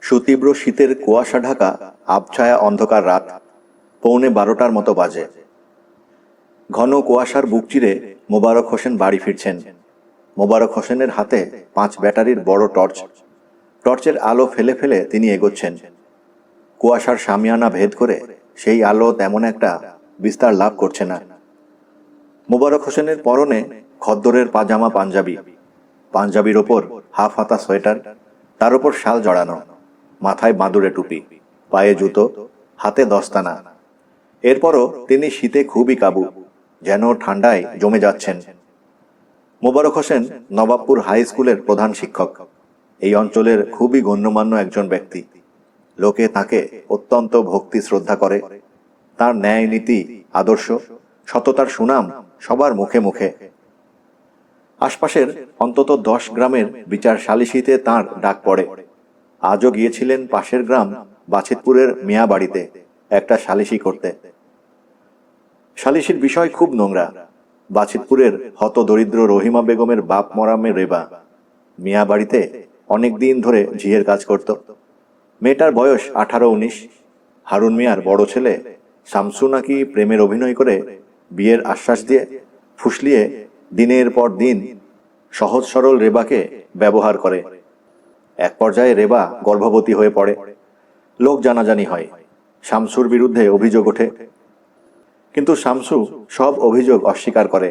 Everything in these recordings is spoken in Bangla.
সুতীব্র শীতের কুয়াশা ঢাকা আবছায়া অন্ধকার রাত, 11:45 মতো বাজে। ঘন কুয়াশার বুক চিরে মোবারক হোসেন বাড়ি ফিরছেন। মোবারক হোসেনের হাতে 5 ব্যাটারির বড় টর্চ। টর্চের আলো ফেলে ফেলে তিনি এগোচ্ছেন। কুয়াশার শামিয়ানা ভেদ করে সেই আলো তেমন একটা বিস্তার লাভ করছে না। মোবারক হোসেনের পরনে খদ্দরের পাজামা পাঞ্জাবি, পাঞ্জাবির ওপর হাফ হাতা সোয়েটার, তার ওপর শাল জড়ানো, মাথায় বাঁদুড়ে টুপি, পায়ে জুতো, হাতে দস্তানা। এরপরও তিনি শীতে খুবই কাবু, যেন ঠান্ডায় জমে যাচ্ছেন। মোবারক হোসেন নবাবপুর হাই স্কুলের প্রধান শিক্ষক, এই অঞ্চলের খুবই গণ্যমান্য একজন ব্যক্তি। লোকে তাকে অত্যন্ত ভক্তি শ্রদ্ধা করে। তার ন্যায় নীতি, আদর্শ, সততার সুনাম সবার মুখে মুখে। আশপাশের অন্তত 10 গ্রামের বিচার সালিশিতে তাঁর ডাক পড়ে। আজও গিয়েছিলেন পাশের গ্রাম বাছিতপুরের মিয়া বাড়িতে একটা সালিশি করতে। সালিশির বিষয় খুব নোংরা। বাছিতপুরের হত দরিদ্র রহিমা বেগমের বাপ মরামে রেবা মিয়া বাড়িতে অনেক দিন ধরে ঝিয়ের কাজ করত। মেয়েটার বয়স 18-19। হারুন মিয়ার বড় ছেলে শামসু নাকি প্রেমের অভিনয় করে বিয়ের আশ্বাস দিয়ে ফুসলিয়ে দিনের পর দিন সহজ সরল রেবাকে ব্যবহার করে। এক পর্যায়ে রেবা গর্ভবতী হয়ে পড়ে। লোক জানাজানি হয়, শামসুর বিরুদ্ধে অভিযোগ ওঠে। কিন্তু শামসু সব অভিযোগ অস্বীকার করে,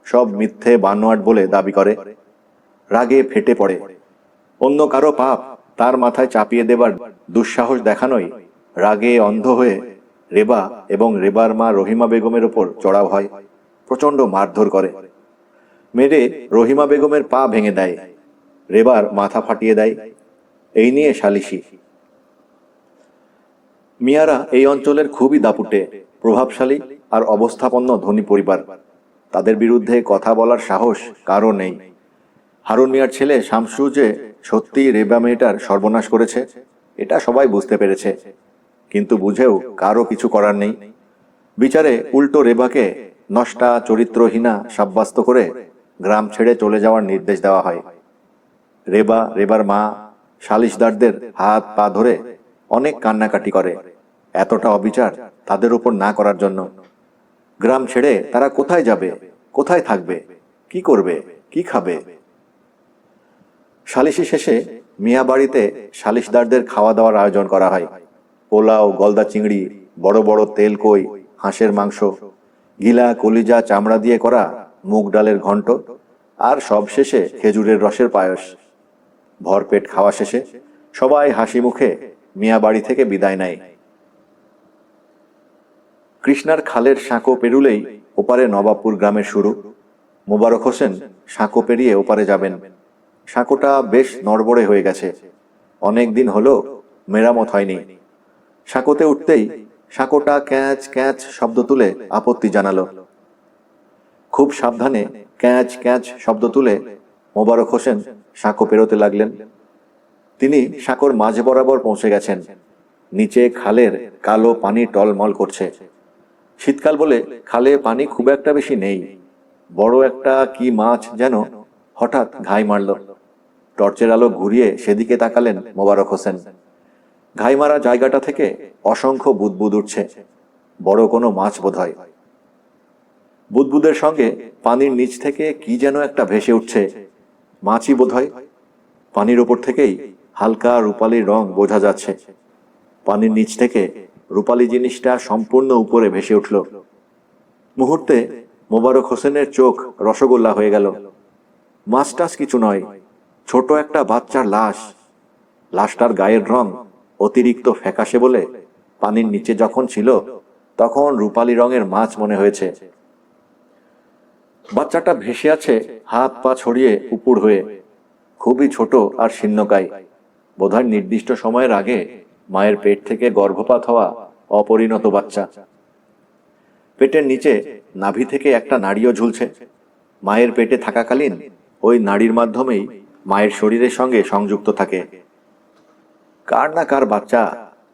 সব মিথ্যে বানোয়াট বলে দাবি করে। রাগে ফেটে পড়ে। অন্য কারো পাপ তার মাথায় চাপিয়ে দেবার দুঃসাহস দেখানোই রাগে অন্ধ হয়ে রেবা এবং রেবার মা রহিমা বেগমের ওপর চড়াও হয়। প্রচণ্ড মারধর করে। মেরে রহিমা বেগমের পা ভেঙে দেয়, রেবার মাথা ফাটিয়ে দেয়। এই নিয়ে সালিশি। মিয়ারা এই অঞ্চলের খুবই দাপুটে, প্রভাবশালী আর অবস্থাপন্ন ধনী পরিবার। তাদের বিরুদ্ধে কথা বলার সাহস কারও নেই। হারুন মিয়ার ছেলে শামসু যে সত্যি রেবা মেয়েটার সর্বনাশ করেছে, এটা সবাই বুঝতে পেরেছে। কিন্তু বুঝেও কারও কিছু করার নেই। বিচারে উল্টো রেবাকে নষ্টা, চরিত্রহীনা সাব্যস্ত করে গ্রাম ছেড়ে চলে যাওয়ার নির্দেশ দেওয়া হয়। রেবা, রেবার মা সালিশদারদের হাত পা ধরে অনেক কান্নাকাটি করে, এতটা অবিচার তাদের উপর না করার জন্য। গ্রাম ছেড়ে তারা কোথায় যাবে, কোথায় থাকবে, কি করবে, কি খাবে? সালিশি শেষে মিয়া বাড়িতে সালিশদারদের খাওয়া দাওয়ার আয়োজন করা হয়। পোলাও, গলদা চিংড়ি, বড় বড় তেল কই, হাঁসের মাংস, গিলা, কলিজা, চামড়া দিয়ে করা মুগ ডালের ঘন্ট, আর সব শেষে খেজুরের রসের পায়েস। ভরপেট খাওয়া শেষে সবাই হাসি মুখে মিয়া বাড়ি থেকে বিদায় নেয়। কৃষ্ণার খালের সাঁকো পেরুলেই ওপারে নবাবপুর গ্রামের শুরু। মোবারক হোসেন সাঁকো পেরিয়ে ওপারে যাবেন। সাঁকোটা বেশ নড়বড়ে হয়ে গেছে, অনেক দিন হলো মেরামত হয়নি। সাঁকোতে উঠতেই সাঁকোটা ক্যাঁচ ক্যাঁচ শব্দ তুলে আপত্তি জানালো। খুব সাবধানে ক্যাঁচ ক্যাঁচ শব্দ তুলে মোবারক হোসেন সাঁকো পেরোতে লাগলেন। তিনি সাঁকোর মাঝ বরাবর পৌঁছে গেছেন। নিচে খালের কালো পানি টলমল করছে। শীতকাল বলে খালে পানি খুব একটা বেশি নেই। বড় একটা কি মাছ যেন হঠাৎ ঘাই মারল। টর্চের আলো ঘুরিয়ে সেদিকে তাকালেন মোবারক হোসেন। ঘাই মারা জায়গাটা থেকে অসংখ্য বুদবুদ উঠছে। বড় কোনো মাছ বোধহয়। বুদবুদের সঙ্গে পানির নিচ থেকে কি যেন একটা ভেসে উঠছে, মাছই বোধহয়। পানির ওপর থেকেই হালকা রূপালি রং বোঝা যাচ্ছে। পানির নিচ থেকে রূপালি জিনিসটা সম্পূর্ণ উপরে ভেসে উঠল। মুহূর্তে মোবারক হোসেনের চোখ রসগোল্লা হয়ে গেল। মাছটাস কিছু নয়, ছোট একটা বাচ্চার লাশ। লাশটার গায়ের রং অতিরিক্ত ফ্যাকাশে বলে পানির নিচে যখন ছিল তখন রূপালি রঙের মাছ মনে হয়েছে। বাচ্চাটা ভেসে আছে হাত পা ছড়িয়ে উপুর হয়ে, খুবই ছোট আর শীর্ণকায়। বোধহয় নির্দিষ্ট সময়ের আগে মায়ের পেট থেকে গর্ভপাত হওয়া অপরিণত বাচ্চা। পেটের নিচে নাভি থেকে একটা নাড়িও ঝুলছে। মায়ের পেটে থাকাকালীন ওই নাড়ির মাধ্যমেই মায়ের শরীরের সঙ্গে সংযুক্ত থাকে। কার না কার বাচ্চা,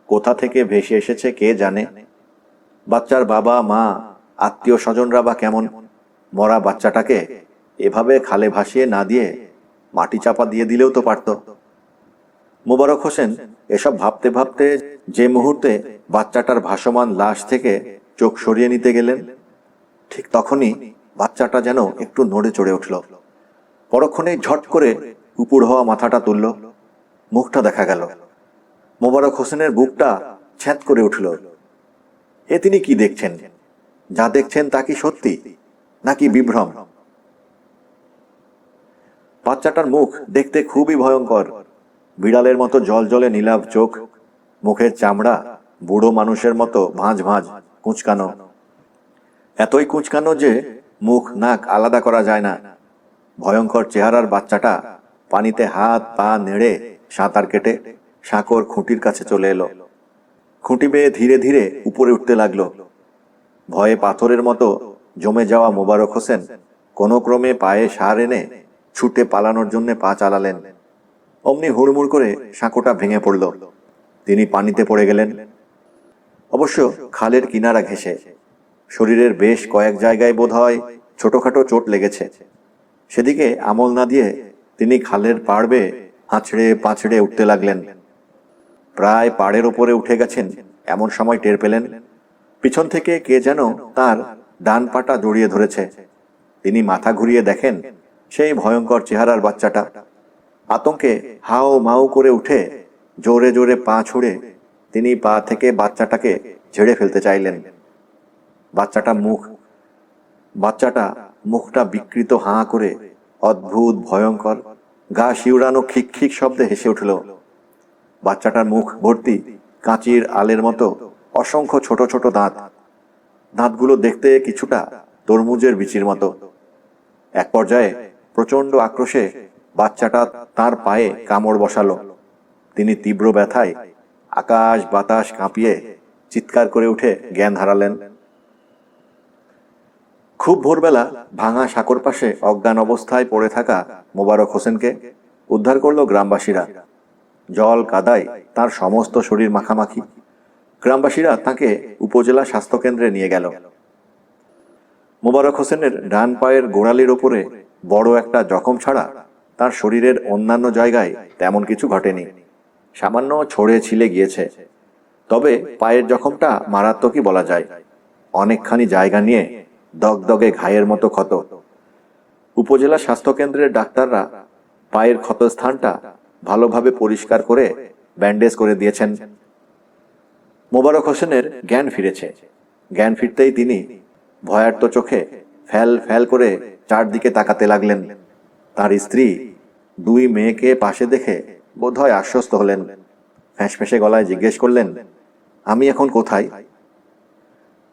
কোথা থেকে ভেসে এসেছে কে জানে। বাচ্চার বাবা মা, আত্মীয় স্বজনরা বা কেমন। মরা বাচ্চাটাকে এভাবে খালে ভাসিয়ে না দিয়ে মাটি চাপা দিয়ে দিলেও তো পারত। মোবারক হোসেন এসব ভাবতে ভাবতে যে মুহূর্তে বাচ্চাটার ভাসমান লাশ থেকে চোখ সরিয়ে নিতে গেলেন, ঠিক তখনই বাচ্চাটা যেন একটু নড়ে চড়ে উঠল। পরক্ষণেই ঝট করে উপুড় হওয়া মাথাটা তুলল, মুখটা দেখা গেল। মোবারক হোসেনের বুকটা ছ্যাঁত করে উঠল। এ তিনি কি দেখছেন? যা দেখছেন তা কি সত্যি নাকি বিভ্রম? বাচ্চাটার মুখ দেখতে খুবই ভয়ঙ্কর। বিড়ালের মতো জলজলে নীলাভ চোখ, মুখের চামড়া বুড়ো মানুষের মতো ভাঁজ ভাঁজ কুঁচকানো, এতই কুঁচকানো যে মুখ নাক আলাদা করা যায় না। ভয়ঙ্কর চেহারার বাচ্চাটা পানিতে হাত পা নেড়ে সাঁতার কেটে সাঁকোর খুঁটির কাছে চলে এলো। খুঁটি বেয়ে ধীরে ধীরে উপরে উঠতে লাগলো। ভয়ে পাথরের মতো জমে যাওয়া মোবারক হোসেন কোনো ক্রমে পায়ে সার এনে ছুটে পালানোর জন্য পা চালালেন। অমনি হুড়মুড় করে সাঁকোটা ভেঙে পড়ল। তিনি পানিতে পড়ে গেলেন, অবশ্য খালের কিনারা ঘেঁষে। শরীরের বেশ কয়েক জায়গায় বোধহয় ছোটখাটো চোট লেগেছে। সেদিকে আমল না দিয়ে তিনি খালের পাড় বেয়ে আছড়ে পাছড়ে উঠতে লাগলেন। প্রায় পাড়ের ওপরে উঠে গেছেন এমন সময় টের পেলেন পিছন থেকে কে যেন তার ডান পাটা জড়িয়ে ধরেছে। তিনি মাথা ঘুরিয়ে দেখেন সেই ভয়ঙ্কর চেহারার বাচ্চাটা। আতঙ্কে হাও মাও করে উঠে জোরে জোরে পা ছুড়ে তিনি পা থেকে বাচ্চাটাকে ঝেড়ে ফেলতে চাইলেন। বাচ্চাটা মুখটা বিকৃত হাঁ করে অদ্ভুত ভয়ঙ্কর গা শিউরানো খিক খিক শব্দে হেসে উঠল। বাচ্চাটার মুখ ভর্তি কাঁচির আলের মতো অসংখ্য ছোট ছোট দাঁত। দাঁতগুলো দেখতে কিছুটা তরমুজের বিচির মতো। এক পর্যায়ে প্রচন্ড আক্রোশে বাচ্চাটা তার পায়ে কামড় বসালো। তিনি তীব্র ব্যথায় আকাশ বাতাস কাঁপিয়ে চিৎকার করে উঠে জ্ঞান হারালেন। খুব ভোরবেলা ভাঙা সাঁকোর পাশে অজ্ঞান অবস্থায় পড়ে থাকা মোবারক হোসেনকে উদ্ধার করল গ্রামবাসীরা। জল কাদায় তার সমস্ত শরীর মাখামাখি। গ্রামবাসীরা তাকে উপজেলা স্বাস্থ্যকেন্দ্রে নিয়ে গেল। মোবারক হোসেনের ডান পায়ের গোড়ালির ওপরে বড় একটা জখম ছাড়া তার শরীরের অন্যান্য জায়গায় তেমন কিছু ঘটেনি। সামান্য ছড়ে ছিলে গিয়েছে। তবে পায়ের জখমটা মারাত্মকই বলা যায়। অনেকখানি জায়গা নিয়ে দগদগে ঘায়ের মতো ক্ষত। উপজেলা স্বাস্থ্যকেন্দ্রের ডাক্তাররা পায়ের ক্ষতস্থানটা ভালোভাবে পরিষ্কার করে ব্যান্ডেজ করে দিয়েছেন। মোবারক হোসেনের জ্ঞান ফিরেছে। জ্ঞান ফিরতেই তিনি ভয়ার্ত চোখে ফ্যাল ফ্যাল করে চারদিকে তাকাতে লাগলেন। তার স্ত্রী দুই মেয়েকে পাশে দেখে বোধহয় আশ্বস্ত হলেন। ফ্যাঁসফেঁসে গলায় জিজ্ঞেস করলেন, আমি এখন কোথায়?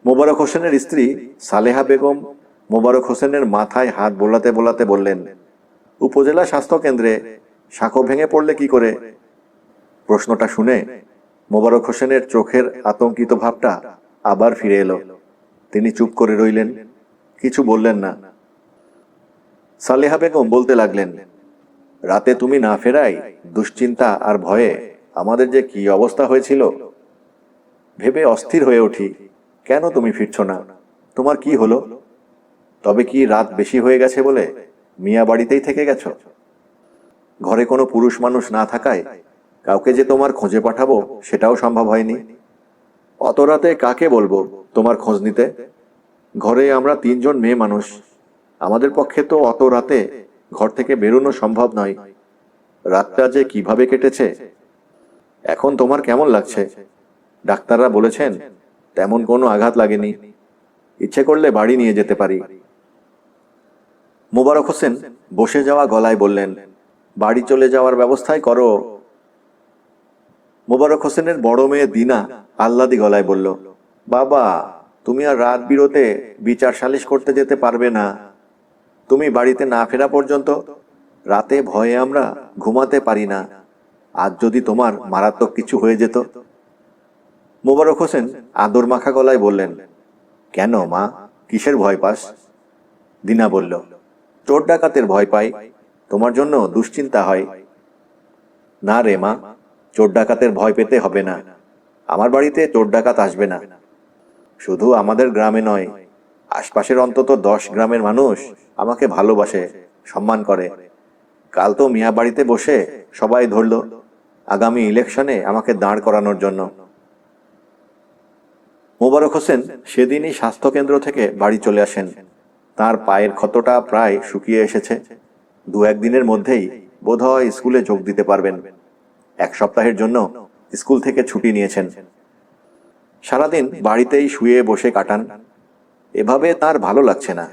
মোবারক হোসেনের স্ত্রী সালেহা বেগম মোবারক হোসেনের মাথায় হাত বোলাতে বোলাতে বললেন, উপজেলা স্বাস্থ্যকেন্দ্রে। সাঁকো ভেঙে পড়লে কি করে? প্রশ্নটা শুনে মোবারক হোসেনের চোখের আতঙ্কিত ভাবটা আবার ফিরে এলো। তিনি চুপ করে রইলেন, কিছু বললেন না। সালেহা বেগম বলতে লাগলেন, রাতে তুমি না ফেরাই দুশ্চিন্তা আর ভয়ে আমাদের যে কি অবস্থা হয়েছিল, ভেবে অস্থির হয়ে উঠি। কেন তুমি ফিরছো না? তোমার কি হলো? তবে কি রাত বেশি হয়ে গেছে বলে মিয়া বাড়িতেই থেকে গেছো? ঘরে কোনো পুরুষ মানুষ না থাকায় কাউকে যে তোমার খোঁজে পাঠাবো সেটাও সম্ভব হয়নি। অত রাতে কাকে বলবো তোমার খোঁজ নিতে? ঘরে আমরা তিনজন মেয়ে মানুষ। আমাদের পক্ষে তো অত রাতে ঘর থেকে বেরোনো সম্ভব নয়। রাতটা যে কিভাবে কেটেছে। এখন তোমার কেমন লাগছে? ডাক্তাররা বলেছেন তেমন কোনো আঘাত লাগেনি। ইচ্ছে করলে বাড়ি নিয়ে যেতে পারি। মোবারক হোসেন বসে যাওয়া গলায় বললেন, বাড়ি চলে যাওয়ার ব্যবস্থাই করো। মোবারক হোসেনের বড় মেয়ে দিনা আহ্লাদি গলায় বলল, বাবা, তুমি আর রাত বিরতে বিচার সালিশ করতে যেতে পারবে না। তুমি বাড়িতে না ফেরা পর্যন্ত রাতে ভয়ে আমরা ঘুমাতে পারি না। আজ যদি তোমার মারাত্মক কিছু হয়ে যেত। মোবারক হোসেন আদর মাখা গলায় বললেন, কেন মা, কিসের ভয় পাস? দিনা বলল, চোর ডাকাতের ভয় পাই। তোমার জন্য দুশ্চিন্তা হয়। না রে মা, চোর ডাকাতের ভয় পেতে হবে না। আমার বাড়িতে চোর ডাকাত আসবে না। শুধু আমাদের গ্রামে নয়, আশপাশের অন্তত 10 গ্রামের মানুষ আমাকে ভালোবাসে, সম্মান করে। কাল তো মিয়া বাড়িতে বসে সবাই ধরল, আগামী ইলেকশনে আমাকে দাঁড় করানোর জন্য। মোবারক হোসেন সেদিনই স্বাস্থ্যকেন্দ্র থেকে বাড়ি চলে আসেন। তার পায়ের ক্ষতটা প্রায় শুকিয়ে এসেছে। 2-1 দিনের মধ্যেই বোধহয় স্কুলে যোগ দিতে পারবেন। 1 সপ্তাহের জন্য স্কুল থেকে ছুটি নিয়েছেন। সারাদিন বাড়িতেই শুয়ে বসে কাটান। এভাবে তার ভালো লাগছে না।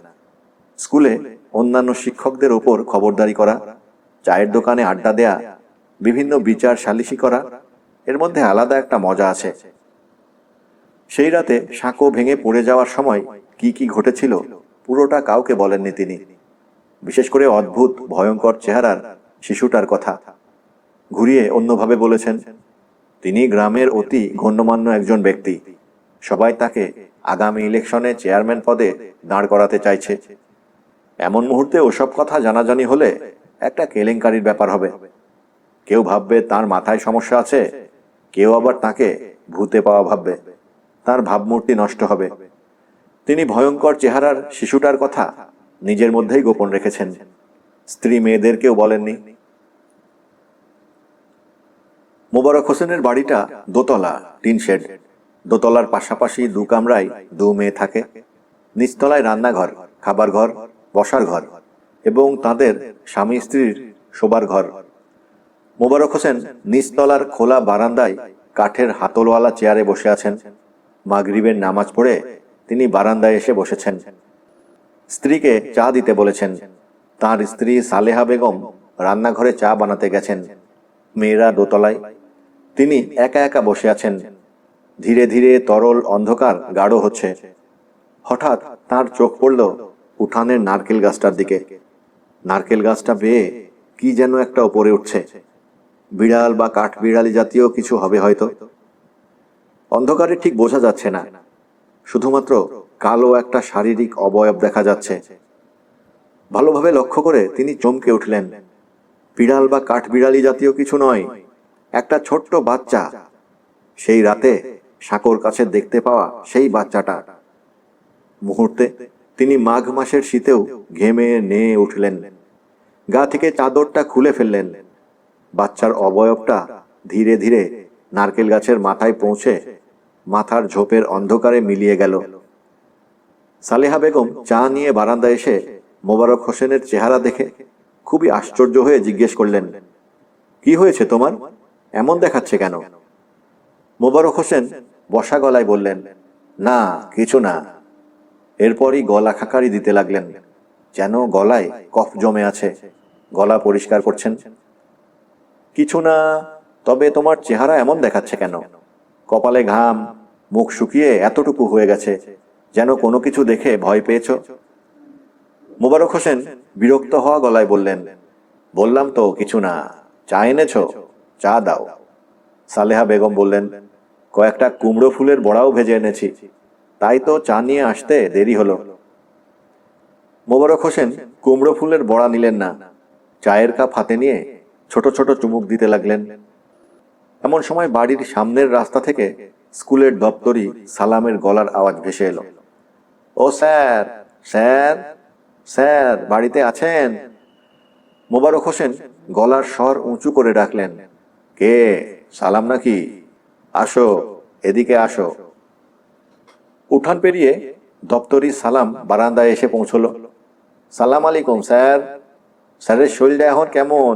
স্কুলে অন্যান্য শিক্ষকদের ওপর খবরদারি করা, চায়ের দোকানে আড্ডা দেয়া, বিভিন্ন বিচার সালিশি করা, এর মধ্যে আলাদা একটা মজা আছে। সেই রাতে সাঁকো ভেঙে পড়ে যাওয়ার সময় কি কি ঘটেছিল পুরোটা কাউকে বলেননি তিনি। বিশেষ করে অদ্ভুত ভয়ঙ্কর চেহারার শিশুটার কথা ঘুরিয়ে অন্যভাবে বলেছেন, তিনি গ্রামের অতি গণ্যমান্য একজন ব্যক্তি। সবাই তাকে আগামী ইলেকশনে চেয়ারম্যান পদে দাঁড় করাতে চাইছে। এমন মুহূর্তে ওসব কথা জানাজানি হলে একটা কেলেঙ্কারির ব্যাপার হবে। কেউ ভাববে তার মাথায় সমস্যা আছে, কেউ আবার তাকে ভূতে পাওয়া ভাববে। তার ভাবমূর্তি নষ্ট হবে। তিনি ভয়ঙ্কর চেহারার শিশুটার কথা নিজের মধ্যেই গোপন রেখেছেন, স্ত্রী মেয়েদেরকেও বলেননি। মোবারক হোসেনের বাড়িটা দোতলা, টিন শেড। দোতলার পাশাপাশি 2 কামরায় 2 মেয়ে থাকে। নিচতলায় রান্নাঘর, খাবার ঘর, বসার ঘর এবং তাদের স্বামী স্ত্রীর শোবার ঘর। মোবারক হোসেন নিচতলার খোলা বারান্দায় কাঠের হাতলওয়ালা চেয়ারে বসে আছেন। মাগরিবের নামাজ পড়ে তিনি বারান্দায় এসে বসেছেন। স্ত্রীকে চা দিতে বলেছেন। তার স্ত্রী সালেহা বেগম রান্নাঘরে চা বানাতে গেছেন। মেয়েরা দোতলায়। তিনি একা একা বসে আছেন। ধীরে ধীরে তরল অন্ধকার গাঢ় হচ্ছে। হঠাৎ তার চোখ পড়ল উঠানের নারকেল গাছটার দিকে। নারকেল গাছটা বেয়ে কি যেন একটা উপরে উঠছে। বিড়াল বা কাঠবিড়ালি জাতীয় কিছু হবে হয়তো। অন্ধকারে ঠিক বোঝা যাচ্ছে না, শুধুমাত্র কালো একটা শারীরিক অবয়ব দেখা যাচ্ছে। ভালোভাবে লক্ষ্য করে তিনি চমকে উঠলেন। বিড়াল বা কাঠবিড়ালি জাতীয় কিছু নয়, একটা ছোট্ট বাচ্চা। সেই রাতে সাঁকোর কাছে দেখতে পাওয়া সেই বাচ্চাটা। মুহূর্তে তিনি মাঘ মাসের শীতেও ঘেমে নেয়ে উঠলেন। গা থেকে চাদরটা খুলে ফেললেন। বাচ্চার অবয়বটা ধীরে ধীরে নারকেল গাছের মাথায় পৌঁছে মাথার ঝোপের অন্ধকারে মিলিয়ে গেল। সালেহা বেগম চা নিয়ে বারান্দায় এসে মোবারক হোসেনের চেহারা দেখে খুবই আশ্চর্য হয়ে জিজ্ঞেস করলেন, কি হয়েছে তোমার, এমন দেখাচ্ছে কেন? মোবারক হোসেন বসা গলায় বললেন, না কিছু না। এরপরই গলা খাকারি দিতে লাগলেন, যেন গলায় কফ জমে আছে। গলা পরিষ্কার করছেন। কিছু না, তবে তোমার চেহারা এমন দেখাচ্ছে কেন? কপালে ঘাম, মুখ শুকিয়ে এতটুকু হয়ে গেছে, যেন কোনো কিছু দেখে ভয় পেয়েছ। মোবারক হোসেন বিরক্ত হওয়া গলায় বললেন, বললাম তো কিছু না। চা এনেছ? চা দাও। সালেহা বেগম বললেন, কয়েকটা কুমড়ো ফুলের বড়াও ভেজে এনেছি, তাই তো চা নিয়ে আসতে দেরি হলো। মোবারক হোসেন কুমড়ো ফুলের বড়া নিলেন না। চায়ের কাপ হাতে নিয়ে ছোট ছোট চুমুক দিতে লাগলেন। এমন সময় বাড়ির সামনের রাস্তা থেকে স্কুলের দপ্তরি সালামের গলার আওয়াজ ভেসে এলো। ও স্যার, স্যার, স্যার বাড়িতে আছেন? মোবারক হোসেন গলার স্বর উঁচু করে ডাকলেন, কে, সালাম নাকি? আসো, এদিকে আসো। উঠান পেরিয়ে দপ্তরি সালাম বারান্দায় এসে পৌঁছলো। সালাম আলাইকুম স্যার। স্যারের শরীরটা এখন কেমন,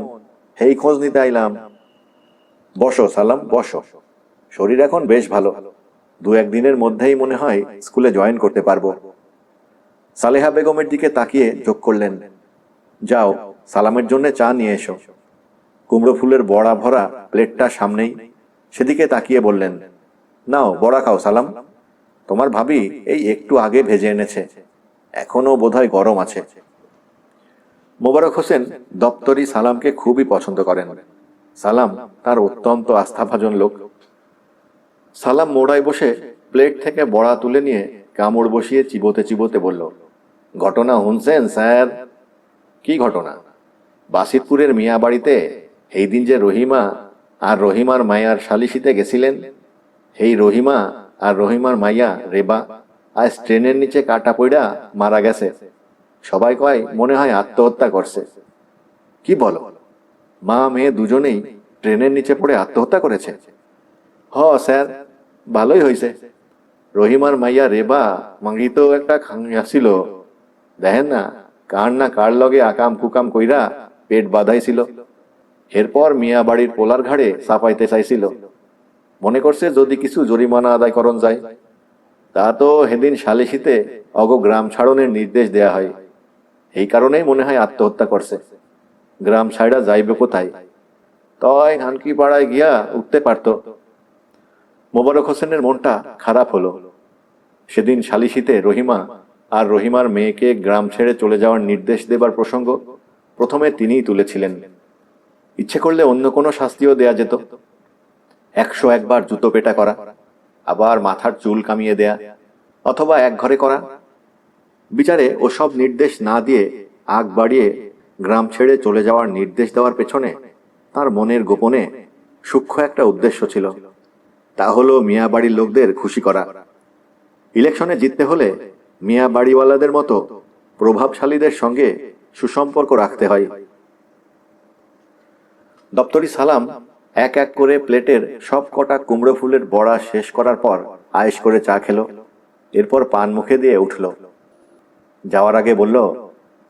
হেই খোঁজ নিতে আইলাম। বসো সালাম, বসো। শরীর এখন বেশ ভালো। 2-1 দিনের মধ্যেই মনে হয় স্কুলে জয়েন করতে পারবো। সালেহা বেগমের দিকে তাকিয়ে যোগ করলেন, যাও সালামের জন্য চা নিয়ে এসো। কুমড়ো ফুলের বড়া ভরা প্লেটটা সামনেই, সেদিকে তাকিয়ে বললেন, নাও বড়া খাও সালাম। তোমার ভাবি এই একটু আগে ভেজে এনেছে, এখনো বোধহয় গরম আছে। মোবারক হোসেন দপ্তরি সালামকে খুবই পছন্দ করেন। সালাম তার অত্যন্ত আস্থাভাজন লোক। সালাম মোড়ায় বসে প্লেট থেকে বড়া তুলে নিয়ে কামড় বসিয়ে চিবোতে চিবোতে বলল, ঘটনা শুনছেন স্যার? কি ঘটনা? বাসিতপুরের মিয়া বাড়িতে এই দিন যে রহিমা আর রহিমার মায়ার সালিশিতে গেছিলেন, এই রহিমা আর রহিমার মাইয়া রেবা আজ ট্রেনের নিচে কাটা পইড়া মারা গেছে। সবাই কয় মনে হয় আত্মহত্যা করছে। কি বলো? মা মেয়ে দুজনেই ট্রেনের নিচে পড়ে আত্মহত্যা করেছে? হ স্যার, ভালোই হয়েছে। রহিমার মাইয়া রেবা মাঙ্গি তো একটা খাঙ্গা ছিল, দেখেন না কার লগে আকাম কুকাম কইরা পেট বাঁধাইছিল। এরপর মিয়া বাড়ির পোলার ঘাড়ে চাপাইতে চাইছিল, মনে করছে যদি কিছু জরিমানা আদায় করণ যায়। তা তো সেদিন সালিশিতে অগ গ্রাম ছাড়নের নির্দেশ দেয়া হয়, এই কারণেই মনে হয় আত্মহত্যা করছে। গ্রাম ছাইড়া যাইবে কোথায়? তয় হানকি পাড়ায় গিয়া উঠতে পারত। মোবারক হোসেনের মনটা খারাপ হলো। সেদিন সালিশিতে রহিমা আর রহিমার মেয়েকে গ্রাম ছেড়ে চলে যাওয়ার নির্দেশ দেবার প্রসঙ্গ প্রথমে তিনিই তুলেছিলেন। ইচ্ছে করলে অন্য কোনো শাস্তিও দেয়া যেত, 101 বার জুতো পেটা করা, আবার মাথার চুল কামিয়ে দেয়া, অথবা এক ঘরে করা। বিচারে ওসব নির্দেশ না দিয়ে আগ বাড়িয়ে গ্রাম ছেড়ে চলে যাওয়ার নির্দেশ দেওয়ার পেছনে তার মনের গোপনে সূক্ষ্ম একটা উদ্দেশ্য ছিল। তা হলো মিয়া বাড়ির লোকদের খুশি করা। ইলেকশনে জিততে হলে মিয়া বাড়িওয়ালাদের মতো প্রভাবশালীদের সঙ্গে সুসম্পর্ক রাখতে হয়। দপ্তরি সালাম এক এক করে প্লেটের সব কটা কুমড়ো ফুলের বড়া শেষ করার পর আয়েশ করে চা খেলো। এরপর পান মুখে দিয়ে উঠল। যাওয়ার আগে বলল,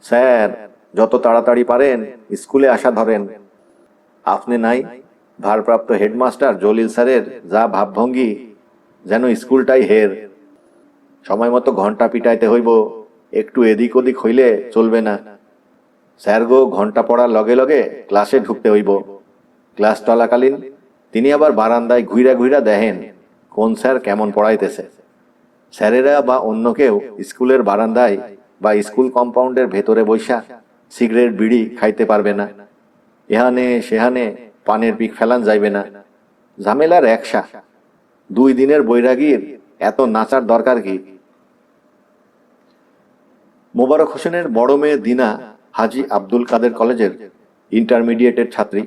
স্যার, যত তাড়াতাড়ি পারেন স্কুলে আসা ধরেন। আপনি নাই, ভারপ্রাপ্ত হেডমাস্টার জলিল স্যারের যা ভাবভঙ্গি, যেন স্কুলটাই হের। সময় মতো ঘন্টা পিটাইতে হইব, একটু এদিক ওদিক হইলে চলবে না। স্যার গো ঘন্টা পড়ার লগে লগে ক্লাসে ঢুকতে হইব। ক্লাস চলাকালীন তিনি আবার বারান্দায় ঘুইরা ঘুইরা দেখেন কোন স্যার কেমন পড়াইতেছে। স্যারেরা বা অন্য কেউ স্কুলের বারান্দায় বা স্কুল কম্পাউন্ডের ভেতরে বৈশা সিগারেট বিড়ি খাইতে পারবে না। এহানে সেহানে পানের পিক ফেলান যাইবে না। ঝামেলার একসা। 2 দিনের বৈরাগীর এত নাচার দরকার কি? মোবারক হোসেনের বড় মেয়ে দিনা হাজি আব্দুল কাদের কলেজের ইন্টারমিডিয়েটের ছাত্রী।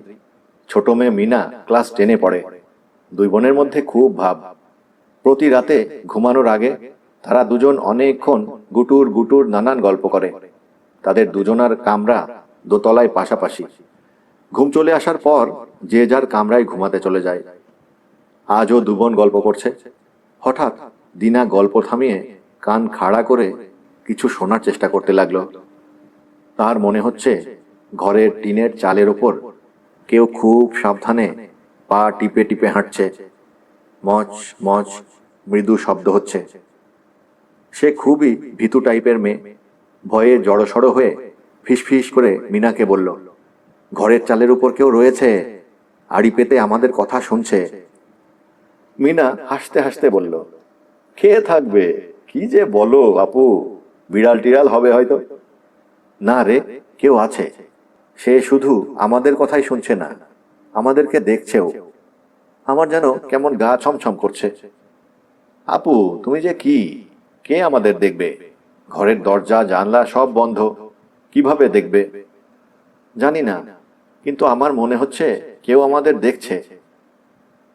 ছোট মেয়ে মিনা ক্লাস 10-এ পড়ে। 2 বোনের মধ্যে খুব ভাব। প্রতি রাতে ঘুমানোর আগে তারা দুজন অনেকক্ষণ গুটুর গুটুর নানান গল্প করে। তাদের দুজনার কামরা দোতলায় পাশাপাশি। ঘুম চলে আসার পর যে যার কামরায় ঘুমাতে চলে যায়। আজও 2 বোন গল্প করছে। হঠাৎ দিনা গল্প থামিয়ে কান খাড়া করে কিছু শোনার চেষ্টা করতে লাগলো। তার মনে হচ্ছে ঘরের টিনের চালের ওপর কেউ খুব সাবধানে পা টিপে টিপে হাঁটছে। মচ মচ মৃদু শব্দ হচ্ছে। সে খুবই ভীতু টাইপের মেয়ে। ভয়ে জড়সড় হয়ে ফিসফিস করে মিনাকে বলল, ঘরের চালের উপর কেউ রয়েছে, আড়ি পেতে আমাদের কথা শুনছে। মিনা হাসতে হাসতে বলল, খেয়ে থাকবে, কি যে বলো আপু, বিড়াল টিড়াল হবে হয়তো। না রে, কেউ আছে। সে শুধু আমাদের কথাই শুনছে না, আমাদেরকে দেখছেও। আমার যেন কেমন গা ছমছম করছে। আপু তুমি যে কি, কে আমাদের দেখবে? ঘরের দরজা জানলা সব বন্ধ, কিভাবে দেখবে? জানি না, কিন্তু আমার মনে হচ্ছে কেউ আমাদের দেখছে।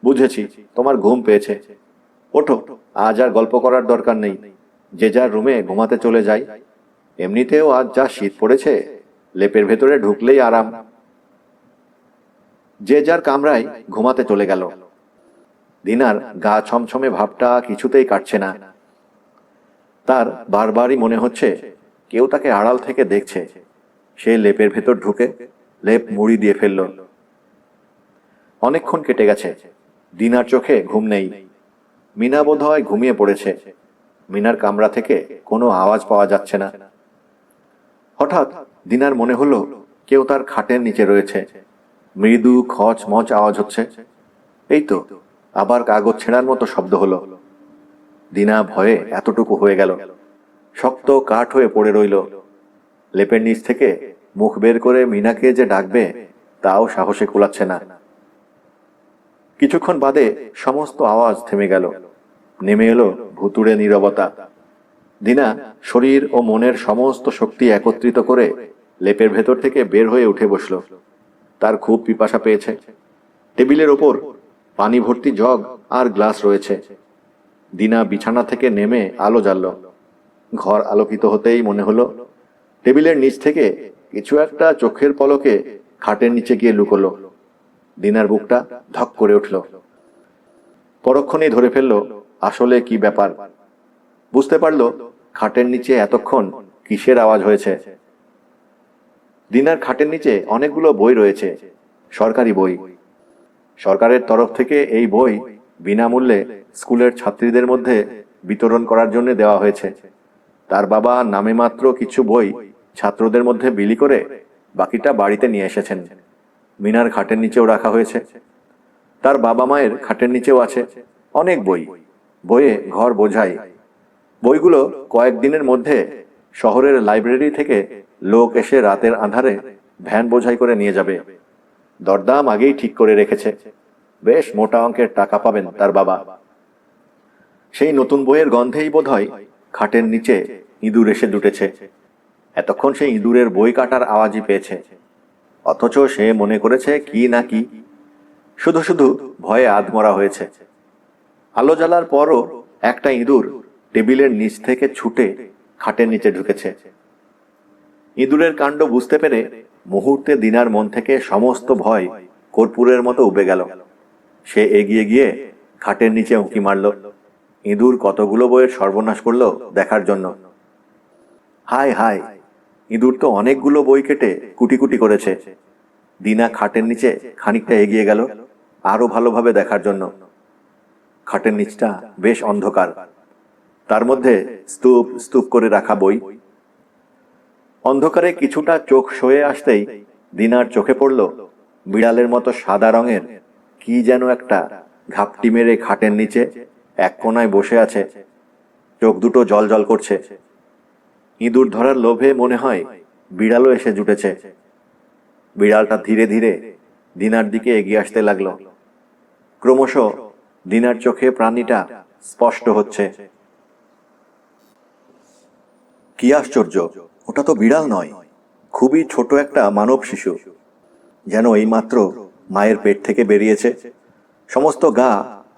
বুঝেছি, তোমার ঘুম পেয়েছে। ওঠো, আজ আর গল্প করার দরকার নেই, যে যার রুমে ঘুমাতে চলে যাই। এমনিতেও আজ যা শীত পড়েছে, লেপের ভেতরে ঢুকলেই আরাম। যে যার কামরায় ঘুমাতে চলে গেল। দিনার গা ছমছমে ভাবটা কিছুতেই কাটছে না। তার বারবারই মনে হচ্ছে কেউ তাকে আড়াল থেকে দেখছে। সে লেপের ভেতর ঢুকে লেপ মুড়ি দিয়ে ফেলল। অনেকক্ষণ কেটে গেছে, দিনার চোখে ঘুম নেই। মিনা বোধহয় ঘুমিয়ে পড়েছে। মিনার কামরা থেকে কোনো আওয়াজ পাওয়া যাচ্ছে না। হঠাৎ দিনার মনে হলো কেউ তার খাটের নিচে রয়েছে। মৃদু খচ মচ আওয়াজ হচ্ছে। এই তো, আবার কাগজ ছেঁড়ার মতো শব্দ হলো। দিনা ভয়ে এতটুকু হয়ে গেল, শক্ত কাঠ হয়ে পড়ে রইল। লেপের নিচ থেকে মুখ বের করে মিনাকে যে ডাকবে, তাও সাহসে কুলাচ্ছে না। কিছুক্ষণ বাদে সমস্ত আওয়াজ থেমে গেল। নেমে এলো ভুতুড়ে নীরবতা। দিনা শরীর ও মনের সমস্ত শক্তি একত্রিত করে লেপের ভেতর থেকে বের হয়ে উঠে বসল। তার খুব পিপাসা পেয়েছে। টেবিলের ওপর পানি ভর্তি জগ আর গ্লাস রয়েছে। দিনা বিছানা থেকে নেমে আলো জ্বালল। ঘর আলোকিত হতেই মনে হলো টেবিলের নিচ থেকে কিছু একটা চোখের পলকে খাটের নিচে গিয়ে লুকোলো। দিনার বুকটা ধক করে উঠল। পরক্ষণেই ধরে ফেলল আসলে কি ব্যাপার। বুঝতে পারল খাটের নিচে এতক্ষণ কিসের আওয়াজ হয়েছে। দিনার খাটের নিচে অনেকগুলো বই রয়েছে, সরকারি বই। সরকারের তরফ থেকে এই বই বিনামূল্যে স্কুলের ছাত্রীদের মধ্যে বিতরণ করার জন্য দেওয়া হয়েছে। তার বাবা নামে মাত্র কিছু বই ছাত্রদের মধ্যে বিলি করে বাকিটা বাড়িতে নিয়ে এসেছেন। মিনার খাটের নিচেও রাখা হয়েছে, তার বাবা মায়ের খাটের নিচেও আছে অনেক বই। বইয়ে ঘর বোঝাই। বইগুলো কয়েকদিনের মধ্যে শহরের লাইব্রেরি থেকে লোক এসে রাতের আঁধারে ভ্যান বোঝাই করে নিয়ে যাবে। দরদাম আগেই ঠিক করে রেখেছে, বেশ মোটা অঙ্কের টাকা পাবেন তার বাবা। সেই নতুন বইয়ের গন্ধেই বোধহয় খাটের নিচে ইঁদুর এসে জুটেছে। এতক্ষণ সেই ইঁদুরের বই কাটার আওয়াজই পেয়েছে, অথচ সে মনে করেছে কি না কি, শুধু শুধু ভয়ে আধমরা হয়েছে। আলো জ্বালার পরও একটা ইঁদুর টেবিলের নিচ থেকে ছুটে খাটের নিচে ঢুকেছে। ইঁদুরের কাণ্ড বুঝতে পেরে মুহূর্তে দিনার মন থেকে সমস্ত ভয় কর্পূরের মতো উবে গেল। সে এগিয়ে গিয়ে খাটের নিচে উঁকি মারল, ইঁদুর কতগুলো বইয়ের সর্বনাশ করলো দেখার জন্য। হায় হায়, ইঁদুর তো অনেকগুলো বই কেটে কুটি কুটি করেছে। দিনা খাটের নিচে খানিকটা এগিয়ে গেল আরো ভালোভাবে দেখার জন্য। খাটের নিচটা বেশ অন্ধকার, তার মধ্যে স্তূপ স্তূপ করে রাখা বই। অন্ধকারে কিছুটা চোখ সয়ে আসতেই দিনার চোখে পড়ল বিড়ালের মতো সাদা রঙের কি যেন একটা ঘাপটি মেরে খাটের নিচে এক কোনায় বসে আছে, চোখ দুটো জল জল করছে। ইঁদুর ধরার লোভে মনে হয় বিড়ালও এসে জুটেছে। বিড়ালটা ধীরে ধীরে দিনার দিকে এগিয়ে আসতে লাগলো। ক্রমশ দিনার চোখে প্রাণীটা স্পষ্ট হচ্ছে। কি আশ্চর্য, ওটা তো বিড়াল নয়, খুবই ছোট একটা মানব শিশু, যেন এইমাত্র মায়ের পেট থেকে বেরিয়েছে। সমস্ত গা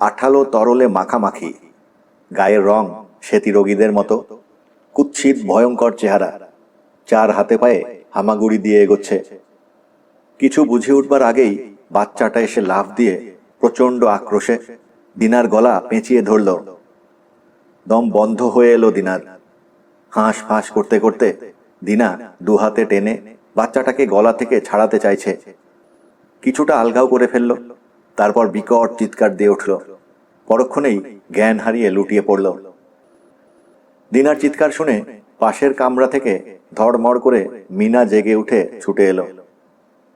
আঠালো তরলে মাখামাখি, গায়ের রং শ্বেতি রোগীদের মতো, কুৎসিত ভয়ঙ্কর চেহারা, চার হাতে পায়ে হামাগুড়ি দিয়ে এগোচ্ছে। কিছু বুঝে উঠবার আগেই বাচ্চাটা এসে লাফ দিয়ে প্রচন্ড আক্রোশে দিনার গলা পেঁচিয়ে ধরল। দম বন্ধ হয়ে এলো দিনার। হাঁস ফাঁস করতে করতে দিনা দুহাতে টেনে বাচ্চাটাকে গলা থেকে ছাড়াতে চাইছে। কিছুটা আলগাও করে ফেলল, তারপর বিকট চিৎকার দিয়ে উঠল। পরক্ষণেই জ্ঞান হারিয়ে লুটিয়ে পড়ল। দিনার চিৎকার শুনে পাশের কামরা থেকে ধড়মড় করে মিনা জেগে উঠে ছুটে এলো।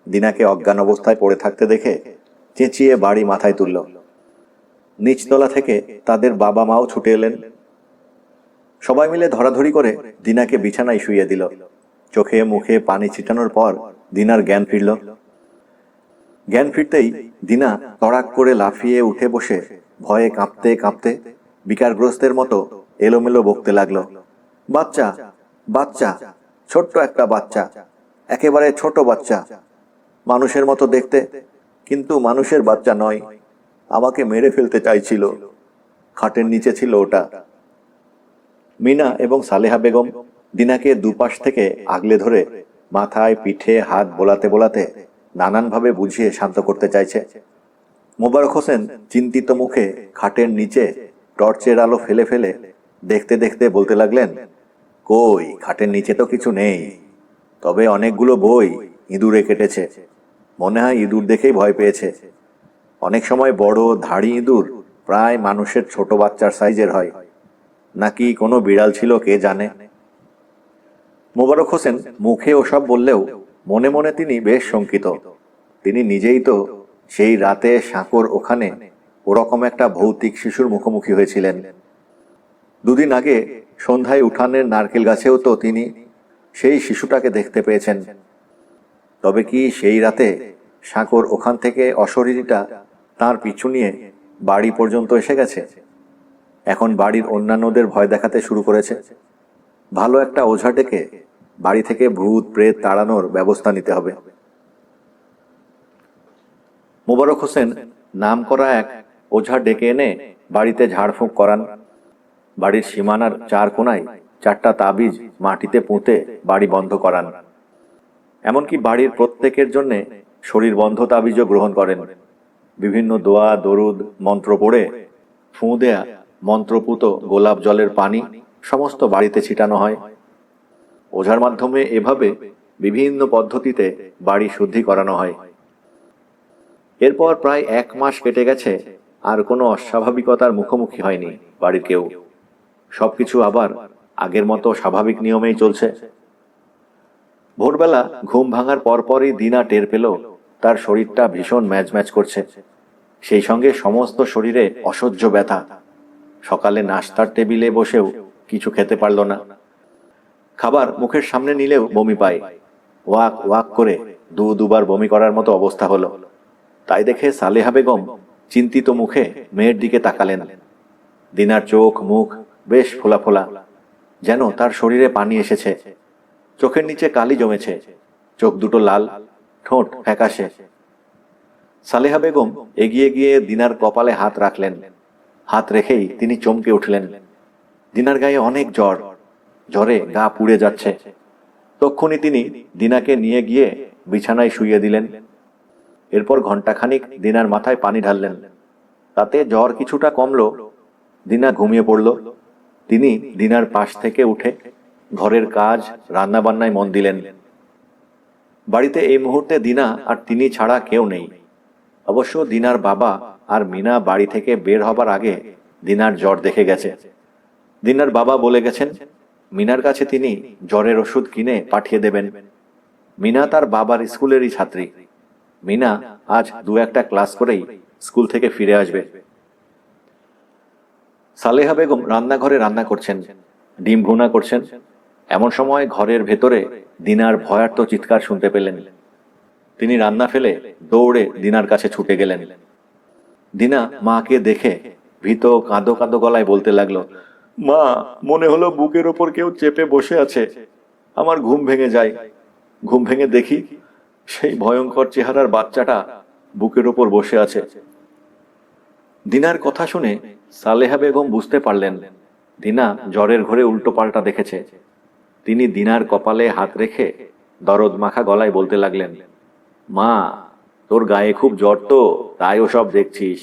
দিনাকে অজ্ঞান অবস্থায় পড়ে থাকতে দেখে চেঁচিয়ে বাড়ি মাথায় তুলল। নিচতলা থেকে তাদের বাবা মাও ছুটে এলেন। সবাই মিলে ধরাধরি করে দিনাকে বিছানায় শুইয়ে দিল। চোখে মুখে পানি ছিটানোর পর দিনার জ্ঞান ফিরল। জ্ঞান ফিরতেই দিনা তড়াক করে লাফিয়ে উঠে বসে ভয়ে কাঁপতে কাঁপতে বিকারগ্রস্তের মতো এলোমেলো বকতে লাগলো। বাচ্চা, বাচ্চা, ছোট্ট একটা বাচ্চা, একেবারে ছোট বাচ্চা, মানুষের মতো দেখতে, কিন্তু মানুষের বাচ্চা নয়। আমাকে মেরে ফেলতে চাইছিল, খাটের নিচে ছিল ওটা। মিনা এবং সালেহা বেগম দিনাকে দুপাশ থেকে আগলে ধরে মাথায় পিঠে হাত বোলাতে বোলাতে নানানভাবে বুঝিয়ে শান্ত করতে চাইছে। মোবারক হোসেন চিন্তিত মুখে খাটের নিচে টর্চের আলো ফেলে ফেলে দেখতে দেখতে বলতে লাগলেন, কই, খাটের নিচে তো কিছু নেই, তবে অনেকগুলো বই ইঁদুরে কেটেছে। মনে হয় ইঁদুর দেখেই ভয় পেয়েছে। অনেক সময় বড় ধাড়ি ইঁদুর প্রায় মানুষের ছোট বাচ্চার সাইজের হয়, নাকি কোনো বিড়াল ছিল কে জানে। মোবারক হোসেন মুখে ওসব বললেও মনে মনে তিনি বেশ শঙ্কিত। তিনি নিজেই তো সেই রাতে সাঁকোর ওখানে ওরকম একটা ভৌতিক শিশুর মুখোমুখি হয়েছিলেন। দুদিন আগে সন্ধ্যায় উঠানের নারকেল গাছেও তো তিনি সেই শিশুটাকে দেখতে পেয়েছেন। তবে কি সেই রাতে সাঁকোর ওখান থেকে অশরীরীটা তার পিছু নিয়ে বাড়ি পর্যন্ত এসে গেছে? এখন বাড়ির অন্যান্যদের ভয় দেখাতে শুরু করেছে। ভালো একটা ওঝা ডেকে বাড়ি থেকে ভূত প্রেত তাড়ানোর ব্যবস্থা নিতে হবে। মোবারক হোসেন নাম করা এক ওঝা ডেকে এনে বাড়িতে ঝাড়ফুঁক করান। বাড়ির সীমানার চার কোনায় চারটা তাবিজ মাটিতে পুঁতে বাড়ি বন্ধ করান। এমনকি বাড়ির প্রত্যেকের জন্য শরীর বন্ধ তাবিজও গ্রহণ করেন। বিভিন্ন দোয়া দরুদ মন্ত্র পড়ে ফুঁ দেয়া মন্ত্রপুত গোলাপ জলের পানি সমস্ত বাড়িতে ছিটানো হয়। ওঝার মাধ্যমে এভাবে বিভিন্ন পদ্ধতিতে বাড়ি শুদ্ধি করানো হয়। এরপর প্রায় 1 মাস কেটে গেছে, আর কোনো অস্বাভাবিকতার মুখোমুখি হয়নি বাড়ির কেউ। সবকিছু আবার আগের মতো স্বাভাবিক নিয়মেই চলছে। ভোরবেলা ঘুম ভাঙার পরপরই দিনা টের পেল তার শরীরটা ভীষণ ম্যাজম্যাজ করছে, সেই সঙ্গে সমস্ত শরীরে অসহ্য ব্যথা। সকালে নাস্তার টেবিলে বসেও কিছু খেতে পারল না। খাবার মুখের সামনে নিলেও বমি পায়। ওয়াক ওয়াক করে দুবার বমি করার মতো অবস্থা হলো। তাই দেখে সালেহা বেগম চিন্তিত মুখে মেয়ের দিকে তাকালেন। দিনার চোখ মুখ বেশ ফোলা ফোলা, যেন তার শরীরে পানি এসেছে। চোখের নিচে কালি জমেছে, চোখ দুটো লাল, ঠোঁট ফ্যাকাশে। সালেহা বেগম এগিয়ে গিয়ে দিনার কপালে হাত রাখলেন। হাত রেখেই তিনি চমকে উঠলেন। দিনার গায়ে অনেক জ্বর, জ্বরে গা পুড়ে যাচ্ছে। তক্ষুনি তিনি দিনাকে নিয়ে গিয়ে বিছানায় শুইয়ে দিলেন। এরপর ঘণ্টাখানিক দিনার মাথায় পানি ঢাললেন। তাতে জ্বর কিছুটা কমলো। দিনা ঘুমিয়ে পড়ল। তিনি দিনার পাশ থেকে উঠে ঘরের কাজ রান্নাবান্নায় মন দিলেন। বাড়িতে এই মুহূর্তে দিনা আর তিনি ছাড়া কেউ নেই। অবশ্য দিনার বাবা আর মিনা বাড়ি থেকে বের হবার আগে দিনার জ্বর দেখে গেছে। দিনার বাবা বলে গেছেন মিনার কাছে তিনি জ্বরের ওষুধ কিনে পাঠিয়ে দেবেন। মিনা তার বাবার স্কুলেরই ছাত্রী। মিনা আজ 2-1টা ক্লাস করেই স্কুল থেকে ফিরে আসবে। সালেহা বেগম রান্নাঘরে রান্না করছেন, ডিম ভুনা করছেন। এমন সময় ঘরের ভেতরে দিনার ভয়ার্ত চিৎকার শুনতে পেলেন। তিনি রান্না ফেলে দৌড়ে দিনার কাছে ছুটে গেলেন। দিনা মাকে দেখে ভীত কাঁদো কাঁদো গলায় বলতে লাগলো, মা, মনে হলো বুকের ওপর কেউ চেপে বসে আছে। আমার ঘুম ভেঙে যায়। ঘুম ভেঙে দেখি সেই ভয়ঙ্কর চেহারার বাচ্চাটা বুকের ওপর বসে আছে। দিনার কথা শুনে সালেহা বেগম বুঝতে পারলেন দিনা জ্বরের ঘরে উল্টো পাল্টা দেখেছে। তিনি দিনার কপালে হাত রেখে দরদ মাখা গলায় বলতে লাগলেন, মা, তোর গায়ে খুব জ্বর তো, তাই ওসব দেখছিস।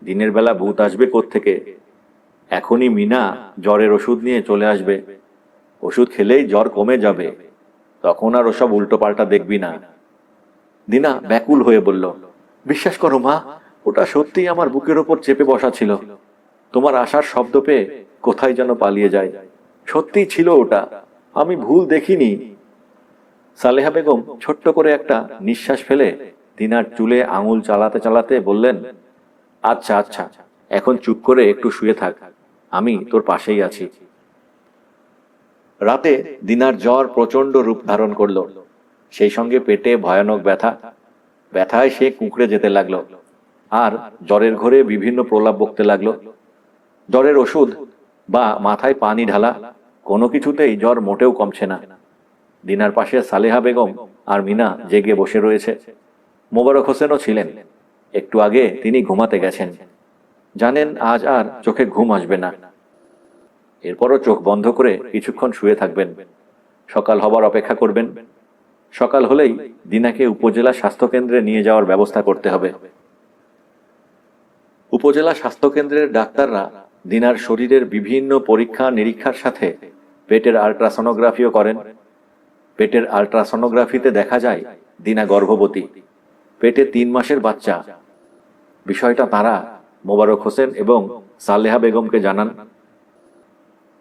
দিনের বেলা ভূত আসবে কোত্থেকে? এখনই মিনা জ্বরের ওষুধ নিয়ে চলে আসবে। ওষুধ খেলেই জ্বর কমে যাবে, তখন আর ওসব উল্টো পাল্টা দেখবি না। দিনা ব্যাকুল হয়ে বলল, বিশ্বাস করো মা, ওটা সত্যিই আমার বুকের ওপর চেপে বসা ছিল। তোমার আসার শব্দ পেয়ে কোথায় যেন পালিয়ে যায়। সত্যিই ছিল ওটা, আমি ভুল দেখিনি। সালেহা বেগম ছোট্ট করে একটা নিঃশ্বাস ফেলে দিনার চুলে আঙুল চালাতে চালাতে বললেন, আচ্ছা আচ্ছা, এখন চুপ করে একটু শুয়ে থাক, আমি তোর পাশেই আছি। রাতে দিনার জ্বর প্রচন্ড রূপ ধারণ করল, সেই সঙ্গে পেটে ভয়ানক ব্যথা। ব্যথায় সে কুঁকড়ে যেতে লাগলো আর জ্বরের ঘরে বিভিন্ন প্রলাপ বকতে লাগলো। জ্বরের ওষুধ বা মাথায় পানি ঢালা, কোনো কিছুতেই জ্বর মোটেও কমছে না। দিনার পাশে সালেহা বেগম আর মিনা জেগে বসে রয়েছে। মোবারক হোসেনও ছিলেন। একটু আগে তিনি ঘুমাতে গেছেন। জানেন আজ আর চোখে ঘুম আসবে না। এরপরও চোখ বন্ধ করে কিছুক্ষণ শুয়ে থাকবেন, সকাল হবার অপেক্ষা করবেন। সকাল হলেই দিনাকে উপজেলা স্বাস্থ্যকেন্দ্রে নিয়ে যাওয়ার ব্যবস্থা করতে হবে। উপজেলা স্বাস্থ্যকেন্দ্রের ডাক্তাররা দিনার শরীরের বিভিন্ন পরীক্ষা নিরীক্ষার সাথে পেটের আল্ট্রাসোনোগ্রাফিও করেন। পেটের আল্ট্রাসোনোগ্রাফিতে দেখা যায় দিনা গর্ভবতী, পেটে 3 মাসের বাচ্চা। বিষয়টা তারা মোবারক হোসেন এবং সালেহা বেগমকে জানান।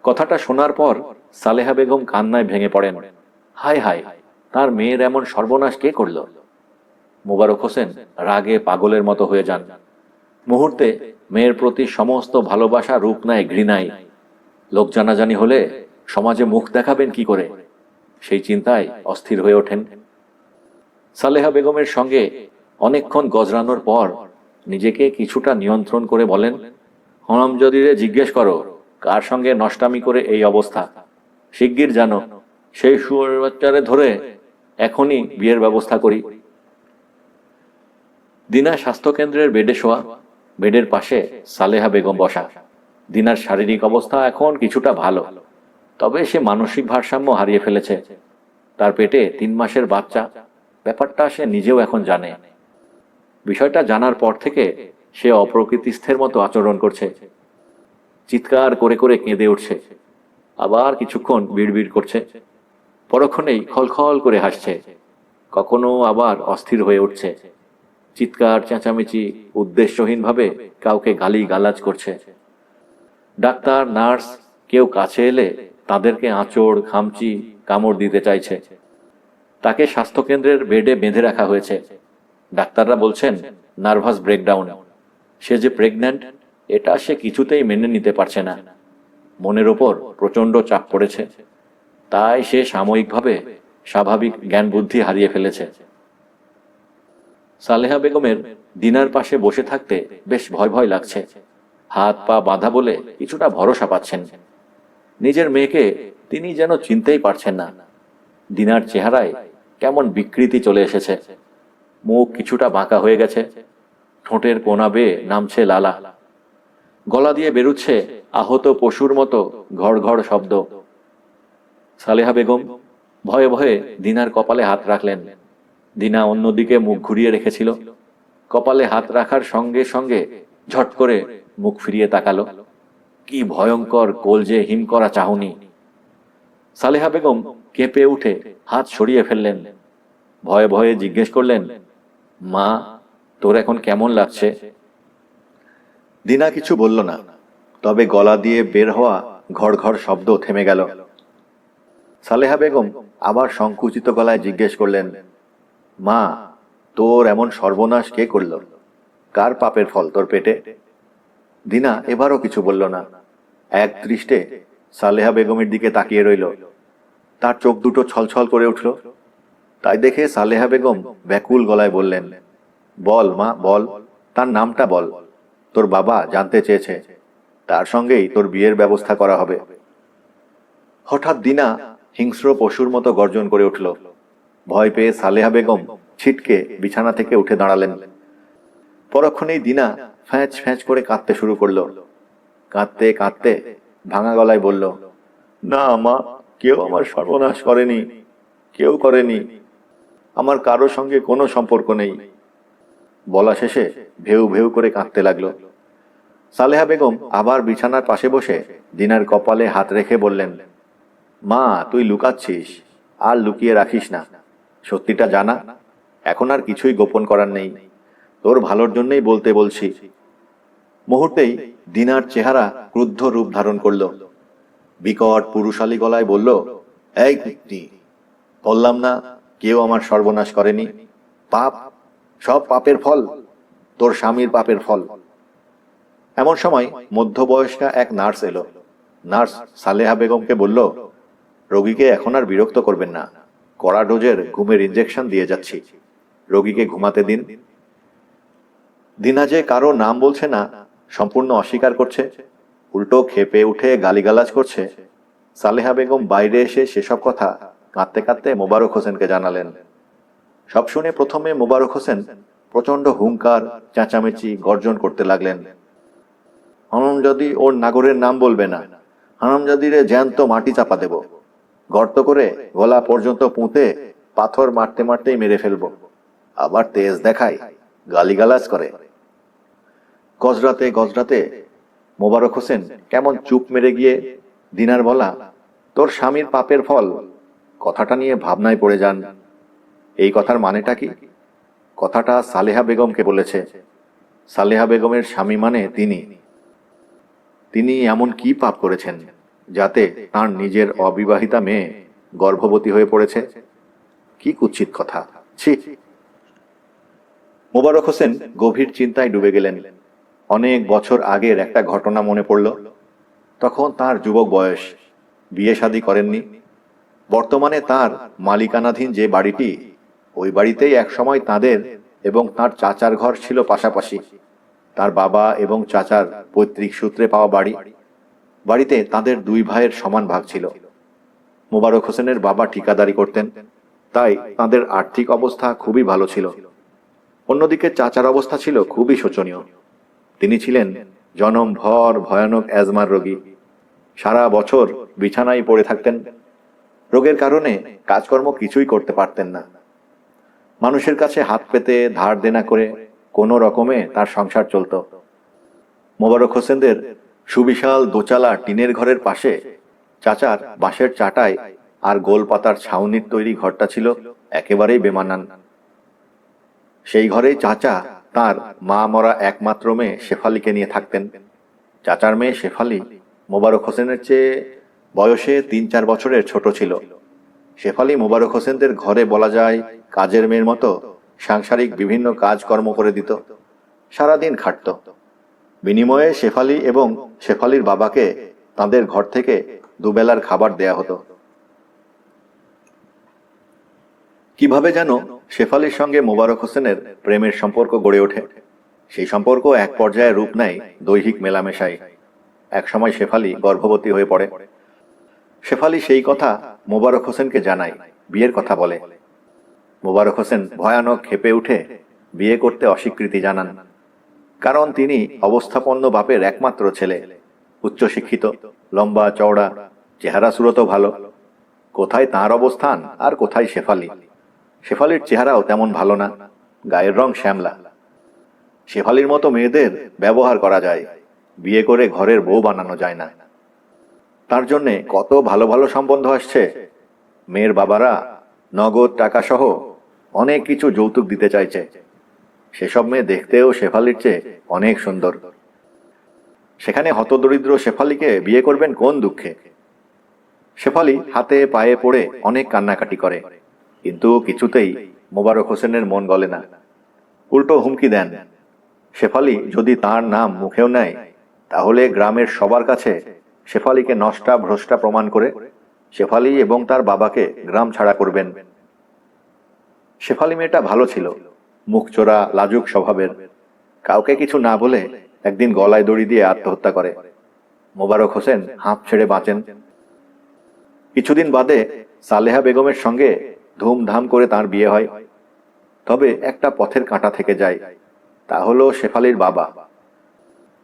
কথাটা শোনার পর সালেহা বেগম কান্নায় ভেঙে পড়েন। হায় হায়, তার মেয়ের এমন সর্বনাশ কে করল? মোবারক হোসেন রাগে পাগলের মতো হয়ে যান। মুহূর্তে মেয়ের প্রতি সমস্ত ভালোবাসা রূপ নেয় ঘৃণায়। লোক জানাজানি হলে সমাজে মুখ দেখাবেন কি করে, সেই চিন্তায় অস্থির হয়ে ওঠেন। সালেহা বেগমের সঙ্গে অনেকক্ষণ গজরানোর পর নিজেকে কিছুটা নিয়ন্ত্রণ করে বলেন, হরমজাদিরে জিজ্ঞেস করো কার সঙ্গে নষ্টামি করে এই অবস্থা। শিগগির জানো, সেই শুয়োরের বাচ্চারে ধরে এখনই বিয়ের ব্যবস্থা করি। দিনা স্বাস্থ্যকেন্দ্রের বেডে শোয়া, বেডের পাশে সালেহা বেগম বসা। দিনার শারীরিক অবস্থা এখন কিছুটা ভালো, তবে সে মানসিক ভারসাম্য হারিয়ে ফেলেছে। তার পেটে 3 মাসের বাচ্চা, ব্যাপারটা সে নিজেও এখন জানে। বিষয়টা জানার পর থেকে সে অপ্রকৃতিস্থের মতো আচরণ করছে। চিৎকার করে করে কেঁদে উঠছে, আবার কিছুক্ষণ বিড়বিড় করছে, পরক্ষণেই খলখল করে হাসছে, কখনো আবার অস্থির হয়ে উঠছে, চিৎকার চেঁচামেচি উদ্দেশ্যহীনভাবে কাউকে গালি গালাজ করছে। ডাক্তার নার্স কেউ কাছে এলে তাদেরকে আঁচড় খামচি কামড় দিতে চাইছে। তাকে স্বাস্থ্যকেন্দ্রের বেডে বেঁধে রাখা হয়েছে। ডাক্তাররা বলছেন নার্ভাস ব্রেকডাউন। সে যে প্রেগন্যান্ট এটা সে কিছুতেই মেনে নিতে পারছে না। মনের ওপর প্রচণ্ড চাপ পড়েছে, তাই সে সাময়িকভাবে স্বাভাবিক জ্ঞান বুদ্ধি হারিয়ে ফেলেছে। সালেহা বেগমের দিনার পাশে বসে থাকতে বেশ ভয় ভয় লাগছে। হাত পা বাঁধা বলে কিছুটা ভরসা পাচ্ছেন। নিজের মেয়েকে তিনি যেন চিনতেই পারছেন না। দিনার চেহারায় কেমন বিকৃতি চলে এসেছে। মুখ কিছুটা বাঁকা হয়ে গেছে, ঠোঁটের কোনা বেয়ে নামছে লালা, গলা দিয়ে বেরুচ্ছে আহত পশুর মতো ঘড় ঘড় শব্দ। সালেহা বেগম ভয়ে ভয়ে দিনার কপালে হাত রাখলেন। দিনা অন্যদিকে মুখ ঘুরিয়ে রেখেছিল। কপালে হাত রাখার সঙ্গে সঙ্গে ঝট করে মুখ ফিরিয়ে তাকালো। কি ভয়ঙ্কর কলজে হিম করা চাহনি! সালেহা বেগম কেঁপে উঠে হাত সরিয়ে ফেললেন। ভয়ে ভয়ে জিজ্ঞেস করলেন, মা, তোর এখন কেমন লাগছে? দিনা কিছু বলল না, তবে গলা দিয়ে বের হওয়া ঘড় ঘড় শব্দ থেমে গেল। সালেহা বেগম আবার সংকুচিত গলায় জিজ্ঞেস করলেন, মা, তোর এমন সর্বনাশ কে করল? কার পাপের ফল তোর পেটে? দিনা এবারও কিছু বলল না, এক দৃষ্টে সালেহা বেগমের দিকে তাকিয়ে রইল। তার চোখ দুটো ছলছল করে উঠল। তাই দেখে সালেহা বেগম ব্যাকুল গলায় বললেন, বল মা, বল, তার নামটা বল। তোর বাবা জানতে চেয়েছে, তার সঙ্গেই তোর বিয়ের ব্যবস্থা করা হবে। হঠাৎ দিনা হিংস্র পশুর মতো গর্জন করে উঠল। ভয় পেয়ে সালেহা বেগম ছিটকে বিছানা থেকে উঠে দাঁড়ালেন। পরক্ষণেই দিনা ফ্যাঁচ ফ্যাঁচ করে কাঁদতে শুরু করলো। কাঁদতে কাঁদতে ভাঙা গলায় বলল, না মা, কেউ আমার সর্বনাশ করেনি, কেউ করেনি, আমার কারো সঙ্গে কোনো সম্পর্ক নেই। বলা শেষে ভেউ ভেউ করে কাঁদতে লাগলো। সালেহা বেগম আবার বিছানার পাশে বসে দিনার কপালে হাত রেখে বললেন, মা, তুই লুকাচ্ছিস, আর লুকিয়ে রাখিস না, সত্যিটা জানা। এখন আর কিছুই গোপন করার নেই, তোর ভালোর জন্যই বলতে বলছি। মুহূর্তেই দিনার চেহারা ক্রুদ্ধ রূপ ধারণ করল। বিকট পুরুষালী গলায় বলল, এই কীর্তি, বললাম না কেউ আমার সর্বনাশ করেনি? পাপ, সব পাপের ফল, তোর স্বামীর পাপের ফল। এমন সময় মধ্যবয়স্কা এক নার্স এলো। নার্স সালেহা বেগমকে বলল, রোগীকে এখন আর বিরক্ত করবেন না, কড়া ডোজের ঘুমের ইঞ্জেকশন দিয়ে যাচ্ছি, রোগীকে ঘুমাতে দিন। দিনা যে কারো নাম বলছে না, সম্পূর্ণ অস্বীকার করছে, উল্টো খেপে উঠে গালিগালাজ করছে। সালেহা বেগম বাইরে এসে সেসব কথা কাঁদতে কাঁদতে মোবারক হোসেনকে জানালেন। সব শুনে প্রথমে মোবারক হোসেন প্রচন্ড হুঙ্কার চেঁচামেচি গর্জন করতে লাগলেন, হারামজাদি ওর নাগরের নাম বলবে না, হারামজাদিরে জ্যান্ত মাটি চাপা দেব, গর্ত করে গলা পর্যন্ত পুঁতে পাথর মারতে মারতেই মেরে ফেলবো, আবার তেজ দেখায়, গালিগালাজ করে। গজরাতে গজরাতে মোবারক হোসেন কেমন চুপ মেরে গিয়ে দিনার বলা তোর স্বামীর পাপের ফল কথাটা নিয়ে ভাবনায় পড়ে যান। এই কথার মানেটা কি? কথাটা সালেহা বেগমকে বলেছে। সালেহা বেগমের স্বামী মানে তিনি এমন কি পাপ করেছেন যাতে তার নিজের অবিবাহিতা মেয়ে গর্ভবতী হয়ে পড়েছে? কি কুৎসিত কথা, ছি! মোবারক হোসেন গভীর চিন্তায় ডুবে গেলেন। অনেক বছর আগের একটা ঘটনা মনে পড়ল। তখন তার যুবক বয়স, বিয়ে শাদী করেননি। বর্তমানে তার মালিকানাধীন যে বাড়িটি, ওই বাড়িতেই একসময় তাদের এবং তার চাচার ঘর ছিল পাশাপাশি। তার বাবা এবং চাচার পৈতৃক সূত্রে পাওয়া বাড়ি। বাড়িতে তাদের দুই ভাইয়ের সমান ভাগ ছিল। মোবারক হোসেনের বাবা ঠিকাদারি করতেন, তাই তাদের আর্থিক অবস্থা খুবই ভালো ছিল। অন্যদিকে চাচার অবস্থা ছিল খুবই শোচনীয়। তিনি ছিলেন জনমভর ভয়ানক অ্যাজমার রোগী। সারা বছর বিছানায় পড়ে থাকতেন। রোগের কারণে কাজকর্ম কিছুই করতে পারতেন না। মানুষের কাছে হাত পেতে ধার দেনা করে কোনো রকমে তার সংসার চলত। মোবারক হোসেনদের সুবিশাল দোচালা টিনের ঘরের পাশে চাচার বাঁশের চাটাই আর গোল পাতার ছাউনির তৈরি ঘরটা ছিল একেবারেই বেমানান। সেই ঘরেই চাচা তার মা মরা একমাত্র মেয়ে শেফালিকে নিয়ে থাকতেন। চাচার মেয়ে শেফালি মোবারক হোসেনের চেয়ে বয়সে ৩-৪ বছরের ছোট ছিল। শেফালি মোবারক হোসেনদের ঘরে বলা যায় কাজের মেয়ের মতো সাংসারিক বিভিন্ন কাজকর্ম করে দিত, সারাদিন খাটত। বিনিময়ে শেফালি এবং শেফালির বাবাকে তাদের ঘর থেকে দুবেলার খাবার দেয়া হতো। কিভাবে যেন শেফালির সঙ্গে মোবারক হোসেনের প্রেমের সম্পর্ক গড়ে ওঠে। সেই সম্পর্ক এক পর্যায়ে রূপ নেয় দৈহিক মেলামেশায়। একসময় শেফালি গর্ভবতী হয়ে পড়ে। শেফালি সেই কথা মোবারক হোসেনকে জানায়, বিয়ের কথা বলে। মোবারক হোসেন ভয়ানক ক্ষেপে উঠে বিয়ে করতে অস্বীকৃতি জানান। কারণ তিনি অবস্থাপন্ন বাপের একমাত্র ছেলে, উচ্চশিক্ষিত, লম্বা চওড়া, চেহারা সুরতও ভালো। কোথায় তার অবস্থান আর কোথায় শেফালি? শেফালির চেহারাও তেমন ভালো না, গায়ের রং শ্যামলা। শেফালির মতো মেয়েদের ব্যবহার করা যায়, বিয়ে করে ঘরের বউ বানানো যায় না। তার জন্যে কত ভালো ভালো সম্বন্ধ আসছে। মেয়ের বাবারা নগদ টাকা সহ অনেক কিছু যৌতুক দিতে চাইছে। সেসব মেয়ে দেখতেও শেফালির চেয়ে অনেক সুন্দর। সেখানে হতদরিদ্র শেফালিকে বিয়ে করবেন কোন দুঃখে? শেফালি হাতে পায়ে পড়ে অনেক কান্নাকাটি করে, কিন্তু কিছুতেই মোবারক হোসেনের মন গলে না। উল্টো হুমকি দেন, শেফালি যদি তার নাম মুখেও নেয় তাহলে গ্রামের সবার কাছে শেফালিকে নষ্টা ভ্রষ্টা প্রমাণ করে শেফালি এবং তার বাবাকে গ্রাম ছাড়া করবেন। শেফালি মেয়েটা ভালো ছিল, মুখচোরা লাজুক স্বভাবের। কাউকে কিছু না বলে একদিন গলায় দড়ি দিয়ে আত্মহত্যা করে। মোবারক হোসেন হাঁপ ছেড়ে বাঁচেন। কিছুদিন বাদে সালেহা বেগমের সঙ্গে ধুমধাম করে তার বিয়ে হয়। তবে একটা পথের কাঁটা থেকে যায়, তা হলো শেফালির বাবা।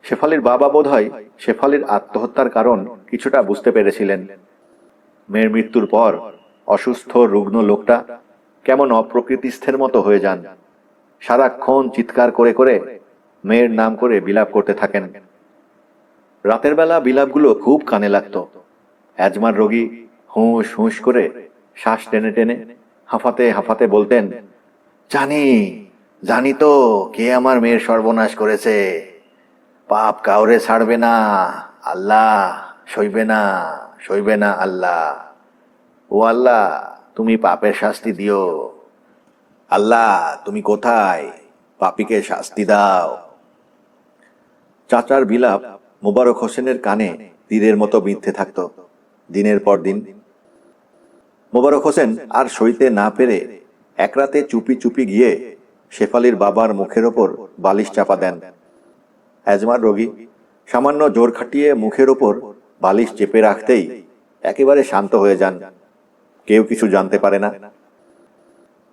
শেফালির বাবা বোধহয় শেফালির আত্মহত্যার কারণ কিছুটা বুঝতে পেরেছিলেন। মেয়ের মৃত্যুর পর অসুস্থ রুগ্ন লোকটা কেমন অপ্রকৃতিস্থের মতো হয়ে যান। সারাক্ষণ চিৎকার করে করে মেয়ের নাম করে বিলাপ করতে থাকেন। রাতের বেলা বিলাপগুলো খুব কানে লাগত। অ্যাজমার রোগী হুঁশ হুঁশ করে শ্বাস টেনে টেনে হাঁফাতে হাঁফাতে বলতেন, জানি জানি তো কে আমার মেয়ের সর্বনাশ করেছে। পাপ কাউরে ছাড়বে না আল্লাহ, সইবে না সইবে না আল্লাহ। ও আল্লাহ, তুমি পাপের শাস্তি দিও। আল্লাহ, তুমি কোথায়? পাপীকে শাস্তি দাও। চাচার বিলাপ মোবারক হোসেনের কানে তীরের মতো বিঁধতে থাকত দিনের পর দিন। মোবারক হোসেন আর সইতে না পেরে এক রাতে চুপি চুপি গিয়ে শেফালির বাবার মুখের ওপর বালিশ চাপা দেন। অ্যাজমার রোগী সামান্য জোর খাটিয়ে মুখের ওপর বালিশ চেপে রাখতেই একেবারে শান্ত হয়ে যান। কেউ কিছু জানতে পারে না।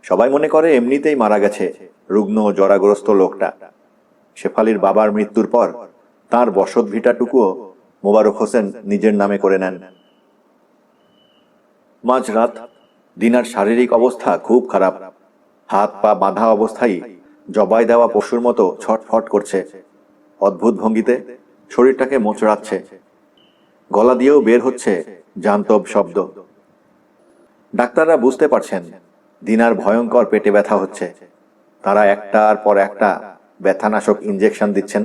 সবাই মনে করে এমনিতেই মারা গেছে রুগ্ন জরাগ্রস্ত লোকটা। শেফালির বাবার মৃত্যুর পর তার বসত ভিটাটুকুও মোবারক হোসেন নিজের নামে করে নেন। মাঝরাত দিনার শারীরিক অবস্থা খুব খারাপ। হাত পা বাঁধা অবস্থায় জবাই দেওয়া পশুর মতো ছটফট করছে। অদ্ভুত ভঙ্গিতে শরীরটাকে মোচড়াচ্ছে। গলা দিয়েও বের হচ্ছে জান্তব শব্দ। ডাক্তাররা বুঝতে পারছেন দিনার ভয়ঙ্কর পেটে ব্যথা হচ্ছে। তারা একটার পর একটা ব্যথানাশক ইঞ্জেকশন দিচ্ছেন,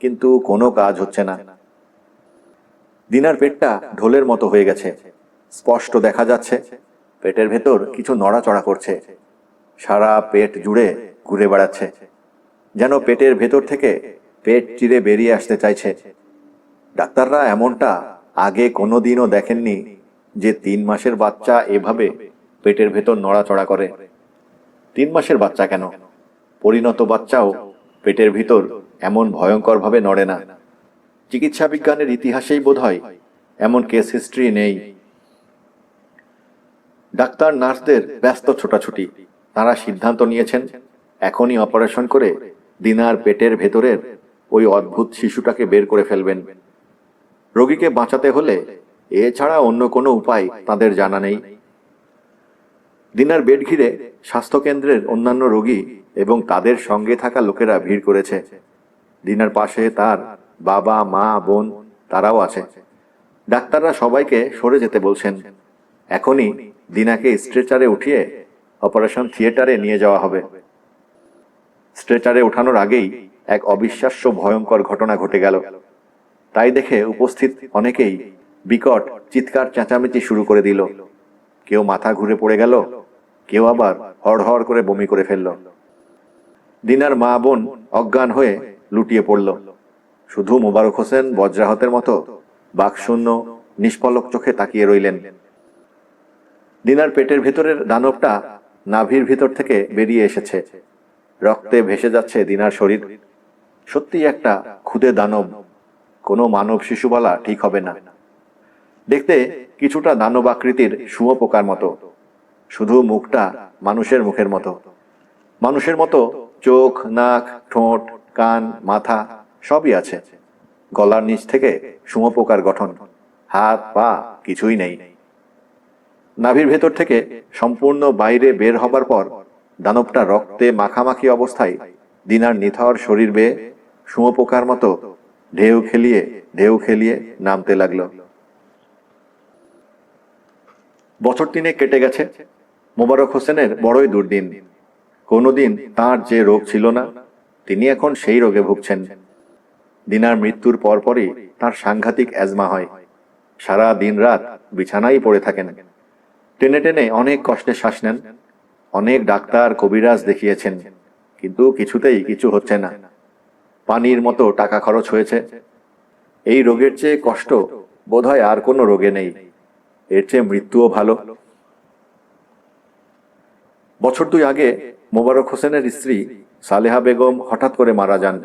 কিন্তু কোনো কাজ হচ্ছে না। দিনার পেটটা ঢোলের মতো হয়ে গেছে। স্পষ্ট দেখা যাচ্ছে পেটের ভেতর কিছু নড়াচড়া করছে। সারা পেট জুড়ে ঘুরে বেড়াচ্ছে, যেন পেটের ভেতর থেকে পেট চিরে বেরিয়ে আসতে চাইছে। ডাক্তাররা এমনটা আগে কোনোদিনও দেখেননি যে 3 মাসের বাচ্চা এভাবে পেটের ভেতর নড়াচড়া করে। 3 মাসের বাচ্চা কেন, পরিণত বাচ্চাও পেটের ভিতর এমন ভয়ঙ্করভাবে নড়ে না। চিকিৎসা বিজ্ঞানের ইতিহাসেই বোধহয় এমন কেস হিস্ট্রি নেই। ডাক্তার নার্সদের ব্যস্ত ছোটাছুটি। তারা সিদ্ধান্ত নিয়েছেন এখনই অপারেশন করে দিনার পেটের ভেতরের ওই অদ্ভুত শিশুটাকে বের করে ফেলবেন। রোগীকে বাঁচাতে হলে এছাড়া অন্য কোনো উপায় তাদের জানা নেই। দিনার বেড ঘিরে স্বাস্থ্যকেন্দ্রের অন্যান্য রোগী এবং তাদের সঙ্গে থাকা লোকেরা ভিড় করেছে। দিনার পাশে তার বাবা, মা, বোন তারাও আছে। ডাক্তাররা সবাইকে সরে যেতে বলছেন। এখনই দিনাকে স্ট্রেচারে উঠিয়ে অপারেশন থিয়েটারে নিয়ে যাওয়া হবে। স্ট্রেচারে ওঠানোর আগেই এক অবিশ্বাস্য ভয়ঙ্কর ঘটনা ঘটে গেল। তাই দেখে উপস্থিত অনেকেই বিকট চিৎকার চেঁচামেচি শুরু করে দিল। কেউ মাথা ঘুরে পড়ে গেল, কেউ আবার হড়হড় করে বমি করে ফেলল। দিনার মা বোন অজ্ঞান হয়ে লুটিয়ে পড়ল। শুধু মোবারক হোসেন বজ্রাহতের মতো বাকশূন্য নিষ্পলক চোখে তাকিয়ে রইলেন। দিনার পেটের ভেতরের দানবটা নাভির ভিতর থেকে বেরিয়ে এসেছে। রক্তে ভেসে যাচ্ছে দিনার শরীর। সত্যি একটা ক্ষুদে দানব। কোনো মানব শিশু বলা ঠিক হবে না। দেখতে কিছুটা দানব আকৃতির শুঁয়োপোকার মতো, শুধু মুখটা মানুষের মুখের মতো। মানুষের মতো চোখ, নাক, ঠোঁট, কান, মাথা সবই আছে। গলার নিচ থেকে শুঁয়োপোকার গঠন, হাত পা কিছুই নেই। নাভির ভেতর থেকে সম্পূর্ণ বাইরে বের হবার পর দানবটা রক্তে মাখামাখি অবস্থায় দিনার নিথর শরীর বেয়ে শুঁয়োপোকার মতো ঢেউ খেলিয়ে নামতে লাগলো। বছর 3 কেটে গেছে। মোবারক হোসেনের বড়ই দুর্দিন। কোনোদিন তার যে রোগ ছিল না, তিনি এখন সেই রোগে ভুগছেন। দিনার মৃত্যুর পরপরই তার সাংঘাতিক অ্যাজমা হয়। সারা দিন রাত বিছানায় পড়ে থাকেন। টেনে টেনে অনেক কষ্টে শ্বাস নেন। অনেক ডাক্তার কবিরাজ দেখিয়েছেন, কিন্তু কিছুতেই কিছু হচ্ছে না। পানির মতো টাকা খরচ হয়েছে। এই রোগের চেয়ে কষ্ট বোধহয় আর কোনো রোগে নেই। এর চেয়ে মৃত্যুও ভালো। বছর 2 আগে মোবারক হোসেনের স্ত্রী সালেহা বেগম হঠাৎ করে মারা যান।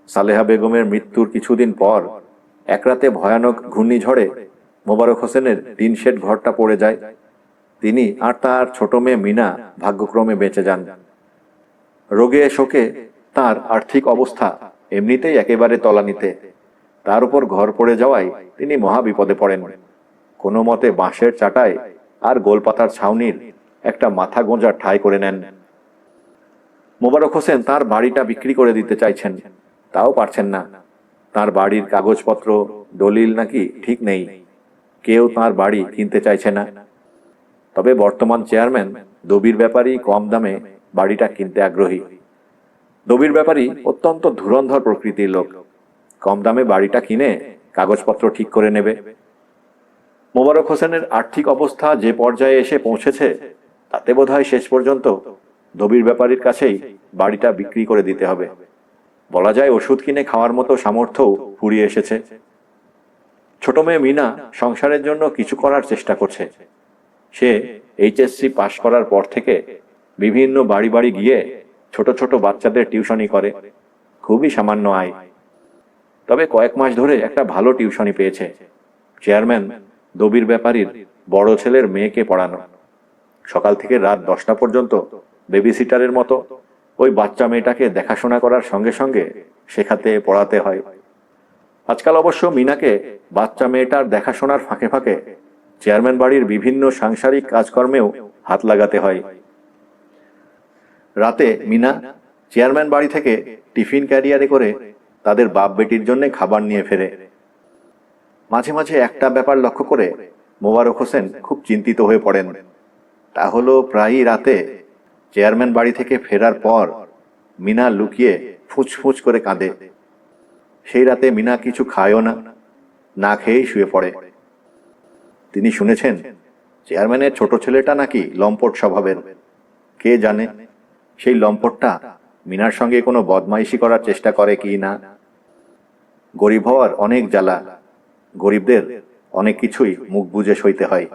সালেহা বেগমের মৃত্যুর কিছুদিন পর এক রাতে ভয়ানক ঘূর্ণিঝড়ে মোবারক হোসেনের টিন শেড ঘরটা পড়ে যায়। তিনি আর তার ছোট মেয়ে মিনা ভাগ্যক্রমে বেঁচে যান। রোগে শোকে তার আর্থিক অবস্থা এমনিতেই একেবারে তলানিতে। তার উপর ঘর পড়ে যাওয়ায় তিনি মহা বিপদে পড়েন। কোনো মতে বাঁশের চাটায় আর গোলপাতার ছাউনির একটা মাথা গোঁজার ঠাঁই করে নেন। মোবারক হোসেন তার বাড়িটা বিক্রি করে দিতে চাইছেন, তাও পারছেন না। তার বাড়ির কাগজপত্র দলিল নাকি ঠিক নেই। কেউ তার বাড়ি কিনতে চাইছে না। তবে বর্তমান চেয়ারম্যান দবির ব্যাপারী কম দামে বাড়িটা কিনতে আগ্রহী। দবির ব্যাপারী অত্যন্ত ধুরন্ধর প্রকৃতির লোক। কম দামে বাড়িটা কিনে কাগজপত্র ঠিক করে নেবে। মোবারক হোসেনের আর্থিক অবস্থা যে পর্যায়ে এসে পৌঁছেছে, তাতে বোধহয় শেষ পর্যন্ত দবির ব্যাপারীর কাছেই বাড়িটা বিক্রি করে দিতে হবে। বলা যায় ওষুধ কিনে খাওয়ার মতো সামর্থ্যও ফুরিয়ে এসেছে। ছোট মেয়ে মিনা সংসারের জন্য কিছু করার চেষ্টা করছে। সে এইচএসসি পাশ করার পর থেকে বিভিন্ন বাড়ি বাড়ি গিয়ে ছোট ছোট বাচ্চাদের টিউশনি করে। খুবই সামান্য আয়। তবে কয়েক মাস ধরে একটা ভালো টিউশনি পেয়েছে। চেয়ারম্যান দবির ব্যাপারীর বড় ছেলের মেয়েকে পড়ানো। সকাল থেকে রাত 10টা পর্যন্ত বেবি সিটারের মতো ওই বাচ্চা মেয়েটাকে দেখাশোনা করার সঙ্গে সঙ্গে শেখাতে পড়াতে হয়। আজকাল অবশ্য মিনাকে বাচ্চা মেয়েটার দেখাশোনার ফাঁকে ফাঁকে চেয়ারম্যান বাড়ির বিভিন্ন সাংসারিক কাজকর্মেও হাত লাগাতে হয়। রাতে মিনা চেয়ারম্যান বাড়ি থেকে টিফিন ক্যারিয়ারে করে তাদের বাপ বেটির জন্য খাবার নিয়ে ফেরে। মাঝে মাঝে একটা ব্যাপার লক্ষ্য করে মোবারক হোসেন খুব চিন্তিত হয়ে পড়েন। তা হলো প্রায়ই রাতে চেয়ারম্যান বাড়ি থেকে ফেরার পর মিনা লুকিয়ে ফুঁচফুঁচ করে কাঁদে। সেই রাতে মিনা কিছু খায়ও না, না খেয়েই শুয়ে পড়ে। তিনি শুনেছেন চেয়ারম্যানের ছোট ছেলেটা নাকি লম্পট স্বভাবের। কে জানে সেই লম্পটটা মিনার সঙ্গে কোনো বদমাইশি করার চেষ্টা করে কি না। গরিব হওয়ার অনেক জ্বালা, গরিবদের অনেক কিছুই মুখ বুজে সইতে হয়।